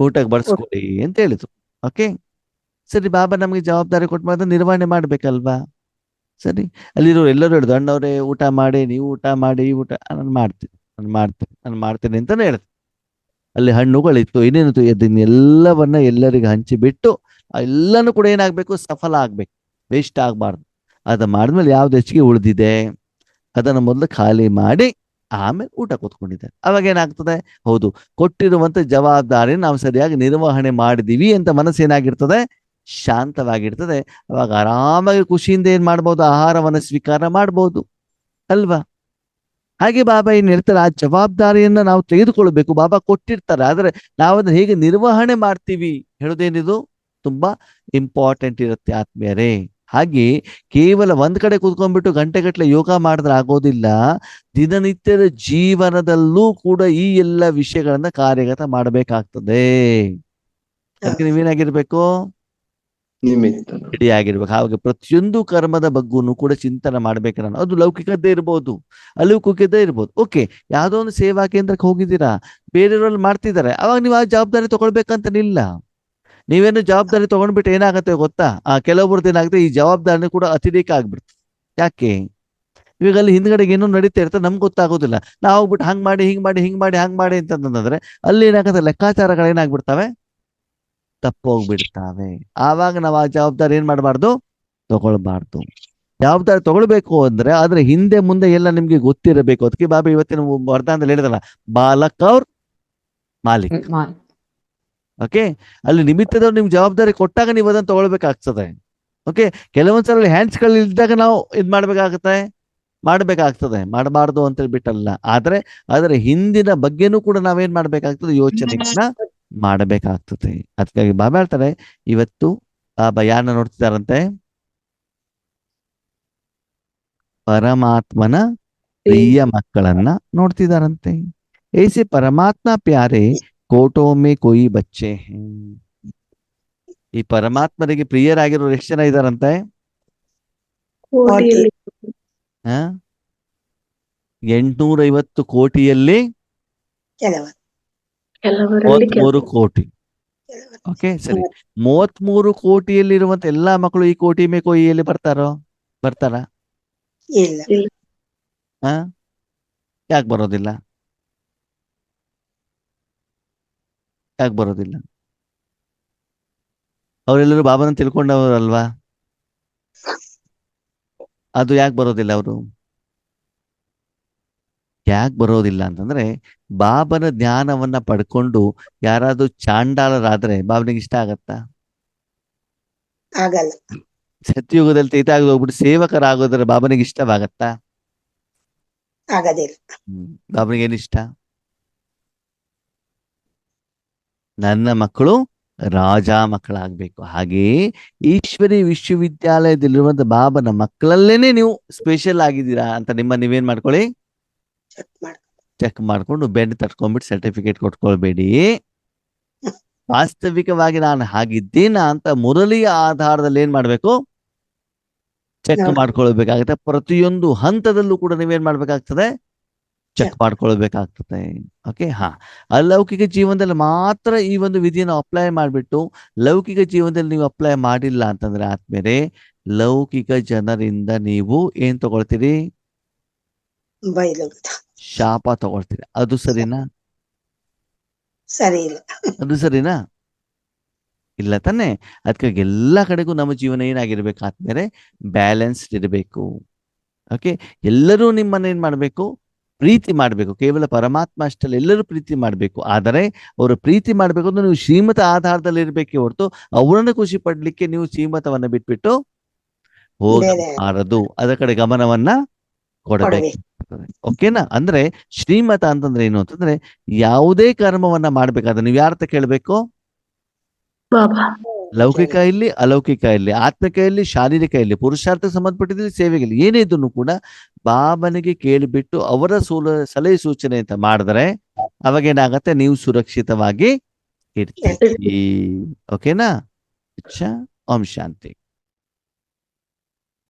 ಊಟಕ್ಕೆ ಬಡಿಸ್ಕೊಡಿ ಅಂತ ಹೇಳಿದ್ರು. ಓಕೆ ಸರಿ, ಬಾಬಾ ನಮ್ಗೆ ಜವಾಬ್ದಾರಿ ಕೊಟ್ಟು ಮಾಡಿದ್ರೆ ನಿರ್ವಹಣೆ ಮಾಡ್ಬೇಕಲ್ವಾ? ಸರಿ, ಅಲ್ಲಿರೋ ಎಲ್ಲರೂ ಹೇಳಿದ್ರು, ಅಣ್ಣವ್ರೆ ಊಟ ಮಾಡಿ, ನೀವು ಊಟ ಮಾಡಿ, ಊಟ ನಾನು ಮಾಡ್ತೀನಿ ಅಂತಾನೆ ಹೇಳಿದ್ರು. ಅಲ್ಲಿ ಹಣ್ಣುಗಳಿತ್ತು, ಏನೇನಿತ್ತು, ಇದನ್ನೆಲ್ಲವನ್ನ ಎಲ್ಲರಿಗೆ ಹಂಚಿಬಿಟ್ಟು ಎಲ್ಲಾನು ಕೂಡ ಏನಾಗ್ಬೇಕು? ಸಫಲ ಆಗ್ಬೇಕು, ವೇಸ್ಟ್ ಆಗ್ಬಾರ್ದು. ಅದ ಮಾಡಿದ್ಮೇಲೆ ಯಾವ್ದು ಹೆಚ್ಚಿಗೆ ಉಳಿದಿದೆ ಅದನ್ನ ಮೊದಲು ಖಾಲಿ ಮಾಡಿ ಆಮೇಲೆ ಊಟ ಕೂತ್ಕೊಂಡಿದ್ದಾರೆ. ಅವಾಗ ಏನಾಗ್ತದೆ? ಹೌದು, ಕೊಟ್ಟಿರುವಂತ ಜವಾಬ್ದಾರಿ ನಾವು ಸರಿಯಾಗಿ ನಿರ್ವಹಣೆ ಮಾಡಿದೀವಿ ಅಂತ ಮನಸ್ಸೇನಾಗಿರ್ತದೆ? ಶಾಂತವಾಗಿರ್ತದೆ. ಅವಾಗ ಆರಾಮಾಗಿ ಖುಷಿಯಿಂದ ಏನ್ ಮಾಡ್ಬೋದು? ಆಹಾರವನ್ನು ಸ್ವೀಕಾರ ಮಾಡ್ಬೋದು ಅಲ್ವಾ? ಹಾಗೆ ಬಾಬಾ ಏನ್ ಹೇಳ್ತಾರೆ, ಆ ಜವಾಬ್ದಾರಿಯನ್ನ ನಾವು ತೆಗೆದುಕೊಳ್ಬೇಕು. ಬಾಬಾ ಕೊಟ್ಟಿರ್ತಾರೆ, ಆದ್ರೆ ನಾವು ಅದನ್ನ ಹೇಗೆ ನಿರ್ವಹಣೆ ಮಾಡ್ತೀವಿ ಹೇಳೋದೇನಿದು ತುಂಬಾ ಇಂಪಾರ್ಟೆಂಟ್ ಇರುತ್ತೆ ಆತ್ಮೀಯರೇ. ಹಾಗೆ ಕೇವಲ ಒಂದ್ ಕಡೆ ಕೂತ್ಕೊಂಡ್ಬಿಟ್ಟು ಗಂಟೆಗಟ್ಟಲೆ ಯೋಗ ಮಾಡಿದ್ರೆ ಆಗೋದಿಲ್ಲ. ದಿನನಿತ್ಯದ ಜೀವನದಲ್ಲೂ ಕೂಡ ಈ ಎಲ್ಲ ವಿಷಯಗಳನ್ನ ಕಾರ್ಯಗತ ಮಾಡಬೇಕಾಗ್ತದೆ. ಅದಕ್ಕೆ ನೀವೇನಾಗಿರ್ಬೇಕು? ರೆಡಿ ಆಗಿರ್ಬೇಕು. ಹಾಗೆ ಪ್ರತಿಯೊಂದು ಕರ್ಮದ ಬಗ್ಗೂನು ಕೂಡ ಚಿಂತನೆ ಮಾಡ್ಬೇಕು. ನಾನು ಅದು ಲೌಕಿಕದ್ದೇ ಇರ್ಬೋದು, ಅಲೌಕಿಕದ್ದೇ ಇರ್ಬೋದು. ಓಕೆ, ಯಾವ್ದೋ ಒಂದು ಸೇವಾ ಕೇಂದ್ರಕ್ಕೆ ಹೋಗಿದ್ದೀರಾ, ಬೇರೆಯವ್ರಲ್ಲಿ ಮಾಡ್ತಿದ್ದಾರೆ, ಅವಾಗ ನೀವು ಆ ಜವಾಬ್ದಾರಿ ತಗೊಳ್ಬೇಕಂತನಿಲ್ಲ. ನೀವೇನು ಜವಾಬ್ದಾರಿ ತಗೊಂಡ್ಬಿಟ್ಟು ಏನಾಗತ್ತೆ ಗೊತ್ತಾ? ಕೆಲವೊಬ್ರದ್ದು ಏನಾಗುತ್ತೆ, ಈ ಜವಾಬ್ದಾರಿ ಕೂಡ ಅತಿರೇಕ ಆಗ್ಬಿಡ್ತದೆ. ಯಾಕೆ? ಇವಾಗ ಅಲ್ಲಿ ಹಿಂದ್ಗಡೆಗೆ ಏನೋ ನಡೀತಾ ಇರ್ತದೆ, ನಮ್ಗೆ ಗೊತ್ತಾಗೋದಿಲ್ಲ. ನಾವು ಹೋಗ್ಬಿಟ್ಟು ಹಂಗ್ ಮಾಡಿ ಹಂಗ್ ಮಾಡಿ ಅಂತಂದ್ರೆ ಅಲ್ಲಿ ಏನಾಗುತ್ತೆ? ಲೆಕ್ಕಾಚಾರಗಳೇನಾಗ್ಬಿಡ್ತವೆ? ತಪ್ಪೋಗ್ಬಿಡ್ತಾವೆ. ಆವಾಗ ನಾವು ಆ ಜವಾಬ್ದಾರಿ ಏನ್ ಮಾಡಬಾರ್ದು? ತಗೊಳ್ಬಾರ್ದು. ಜವಾಬ್ದಾರಿ ತಗೊಳ್ಬೇಕು ಅಂದ್ರೆ ಆದ್ರೆ ಹಿಂದೆ ಮುಂದೆ ಎಲ್ಲ ನಿಮ್ಗೆ ಗೊತ್ತಿರಬೇಕು. ಅದಕ್ಕೆ ಬಾಬಾ ಇವತ್ತಿನ ವರದಾನದಲ್ಲಿ ಹೇಳಿದಲ್ಲ, ಬಾಲಕ್ ಅವ್ರ ಮಾಲಿಕ್. ಓಕೆ, ಅಲ್ಲಿ ನಿಮಿತ್ತದವ್ರು ನಿಮ್ಗೆ ಜವಾಬ್ದಾರಿ ಕೊಟ್ಟಾಗ ನೀವು ಅದನ್ನ ತಗೊಳ್ಬೇಕಾಗ್ತದೆ. ಓಕೆ, ಕೆಲವೊಂದ್ಸಲ ಹ್ಯಾಂಡ್ಸ್ಗಳು ಇದ್ದಾಗ ನಾವು ಇದ್ ಮಾಡ್ಬೇಕಾಗ್ತದೆ, ಮಾಡಬಾರ್ದು ಅಂತ ಹೇಳ್ಬಿಟ್ಟಲ್ಲ. ಆದ್ರೆ ಹಿಂದಿನ ಬಗ್ಗೆನೂ ಕೂಡ ನಾವೇನ್ ಮಾಡ್ಬೇಕಾಗ್ತದೆ? ಯೋಚನೆಯನ್ನ ಮಾಡಬೇಕಾಗ್ತದೆ. ಅದಕ್ಕಾಗಿ ಬಾಬಾ ಹೇಳ್ತಾರೆ, ಇವತ್ತು ಬಾಬಾ ಯಾರನ್ನ ನೋಡ್ತಿದಾರಂತೆ? ಪರಮಾತ್ಮನ ಪ್ರಿಯ ಮಕ್ಕಳನ್ನ ನೋಡ್ತಿದಾರಂತೆ. ಏಸೆ ಪರಮಾತ್ಮ ಪ್ಯಾರೆ ಕೋಟೋ ಮೇ ಕೋಯಿ ಬಚ್ಚೆ. ಈ ಪರಮಾತ್ಮನಿಗೆ ಪ್ರಿಯರಾಗಿರೋರು ಎಷ್ಟು ಜನ ಇದಾರಂತೆ? 850 ಕೋಟಿಯಲ್ಲಿ 33 ಕೋಟಿ. ಓಕೆ ಸರಿ, 33 ಕೋಟಿಯಲ್ಲಿ ಇರುವಂತ ಎಲ್ಲಾ ಮಕ್ಕಳು ಈ ಕೋಟಿ ಮೇ ಕೋಯಿಯಲ್ಲಿ ಬರ್ತಾರ? ಯಾಕೆ ಬರೋದಿಲ್ಲ? ಅವರೆಲ್ಲರೂ ಬಾಬಾನ ತಿಳ್ಕೊಂಡವರಲ್ವಾ? ಅದು ಯಾಕೆ ಬರೋದಿಲ್ಲ? ಅವರು ಯಾಕೆ ಬರೋದಿಲ್ಲ ಅಂತಂದ್ರೆ, ಬಾಬನ ಜ್ಞಾನವನ್ನ ಪಡ್ಕೊಂಡು ಯಾರಾದ್ರೂ ಚಾಂಡಾಲರಾದ್ರೆ ಬಾಬನಿಗೆ ಇಷ್ಟ ಆಗತ್ತಾ? ಆಗಲ್ಲ. ಸತ್ಯಯುಗದಲ್ಲಿ ತೀತಾಗಿ ಹೋಗ್ಬಿಟ್ಟು ಸೇವಕರಾಗೋದ್ರೆ ಬಾಬನಿಗೆ ಇಷ್ಟವಾಗತ್ತಾ? ಆಗೋದಿಲ್ಲ. ಬಾಬನಿಗೆ ಏನಿಷ್ಟ? ನನ್ನ ಮಕ್ಕಳು ರಾಜ ಮಕ್ಕಳಾಗ್ಬೇಕು. ಹಾಗೆ ಈಶ್ವರಿ ವಿಶ್ವವಿದ್ಯಾಲಯದಲ್ಲಿರುವಂತ ಬಾಬನ ಮಕ್ಕಳಲ್ಲೇನೆ ನೀವು ಸ್ಪೆಷಲ್ ಆಗಿದ್ದೀರಾ ಅಂತ ನೀವೇನ್ ಮಾಡ್ಕೊಳ್ಳಿ? ಚೆಕ್ ಮಾಡ್ಕೊಂಡು ಬೆಂಡ್ ತಟ್ಕೊಂಡ್ಬಿಟ್ಟು ಸರ್ಟಿಫಿಕೇಟ್ ಕೊಟ್ಕೊಳ್ಬೇಡಿ. ವಾಸ್ತವಿಕವಾಗಿ ನಾನು ಹಾಗಿದ್ದೀನ ಅಂತ ಮುರಳಿಯ ಆಧಾರದಲ್ಲಿ ಏನ್ ಮಾಡ್ಬೇಕು? ಚೆಕ್ ಮಾಡ್ಕೊಳ್ಬೇಕಾಗುತ್ತೆ. ಪ್ರತಿಯೊಂದು ಹಂತದಲ್ಲೂ ಕೂಡ ನೀವೇನ್ ಮಾಡ್ಬೇಕಾಗ್ತದೆ? ಚೆಕ್ ಮಾಡ್ಕೊಳ್ಬೇಕಾಗ್ತದೆ. ಓಕೆ, ಹಾ. ಅಲೌಕಿಕ ಜೀವನದಲ್ಲಿ ಮಾತ್ರ ಈ ಒಂದು ವಿಧಿಯನ್ನು ಅಪ್ಲೈ ಮಾಡಿಬಿಟ್ಟು ಲೌಕಿಕ ಜೀವನದಲ್ಲಿ ನೀವು ಅಪ್ಲೈ ಮಾಡಿಲ್ಲ ಅಂತಂದ್ರೆ ಆದ್ಮೇಲೆ ಲೌಕಿಕ ಜನರಿಂದ ನೀವು ಏನ್ ತಗೊಳ್ತೀರಿ? ಬೈಲು ಶಾಪ ತಗೊಳ್ತೀರಿ. ಅದು ಸರಿನಾ? ಸರಿ ಇಲ್ಲ. ಅದು ಸರಿನಾ? ಇಲ್ಲ ತಾನೆ. ಅದಕ್ಕಾಗಿ ಎಲ್ಲಾ ಕಡೆಗೂ ನಮ್ಮ ಜೀವನ ಏನಾಗಿರ್ಬೇಕಾದ್ಮೇಲೆ ಬ್ಯಾಲೆನ್ಸ್ಡ್ ಇರಬೇಕು. ಓಕೆ, ಎಲ್ಲರೂ ನಿಮ್ಮನ್ನ ಏನ್ ಮಾಡ್ಬೇಕು? ಪ್ರೀತಿ ಮಾಡಬೇಕು. ಕೇವಲ ಪರಮಾತ್ಮ ಅಷ್ಟಲ್ಲ, ಎಲ್ಲರೂ ಪ್ರೀತಿ ಮಾಡಬೇಕು. ಆದರೆ ಅವರು ಪ್ರೀತಿ ಮಾಡಬೇಕು ಅಂದ್ರೆ ನೀವು ಶ್ರೀಮತ ಆಧಾರದಲ್ಲಿ ಇರ್ಬೇಕೆ ಹೊರತು ಅವರನ್ನು ಖುಷಿ ಪಡ್ಲಿಕ್ಕೆ ನೀವು ಶ್ರೀಮತವನ್ನ ಬಿಟ್ಬಿಟ್ಟು ಹೋಗಬಾರದು. ಅದರ ಕಡೆ ಗಮನವನ್ನ ಕೊಡಬೇಕು. ಓಕೆನಾ? ಅಂದ್ರೆ ಶ್ರೀಮತ ಅಂತಂದ್ರೆ ಏನು ಅಂತಂದ್ರೆ ಯಾವುದೇ ಕರ್ಮವನ್ನ ಮಾಡ್ಬೇಕಾದ್ರೆ ನೀವು ಯಾರತ್ತ ಕೇಳ್ಬೇಕು? ಲೌಕಿಕ ಇಲ್ಲಿ, ಅಲೌಕಿಕ ಇಲ್ಲಿ, ಆತ್ಮಿಕ ಇಲ್ಲಿ, ಶಾರೀರಿಕ ಇಲ್ಲಿ, ಪುರುಷಾರ್ಥಕ್ಕೆ ಸಂಬಂಧಪಟ್ಟಿದ್ದಲ್ಲಿ, ಸೇವೆಗೆ ಏನೇ ಇದ್ರು ಕೂಡ ಬಾಬನಿಗೆ ಕೇಳಿಬಿಟ್ಟು ಅವರ ಸಲಹೆ ಸೂಚನೆ ಅಂತ ಮಾಡಿದ್ರೆ ಅವಾಗ ಏನಾಗತ್ತೆ? ನೀವು ಸುರಕ್ಷಿತವಾಗಿ ಇರ್ತೀರಿ. ಓಕೆನಾ? ಓಂ ಶಾಂತಿ.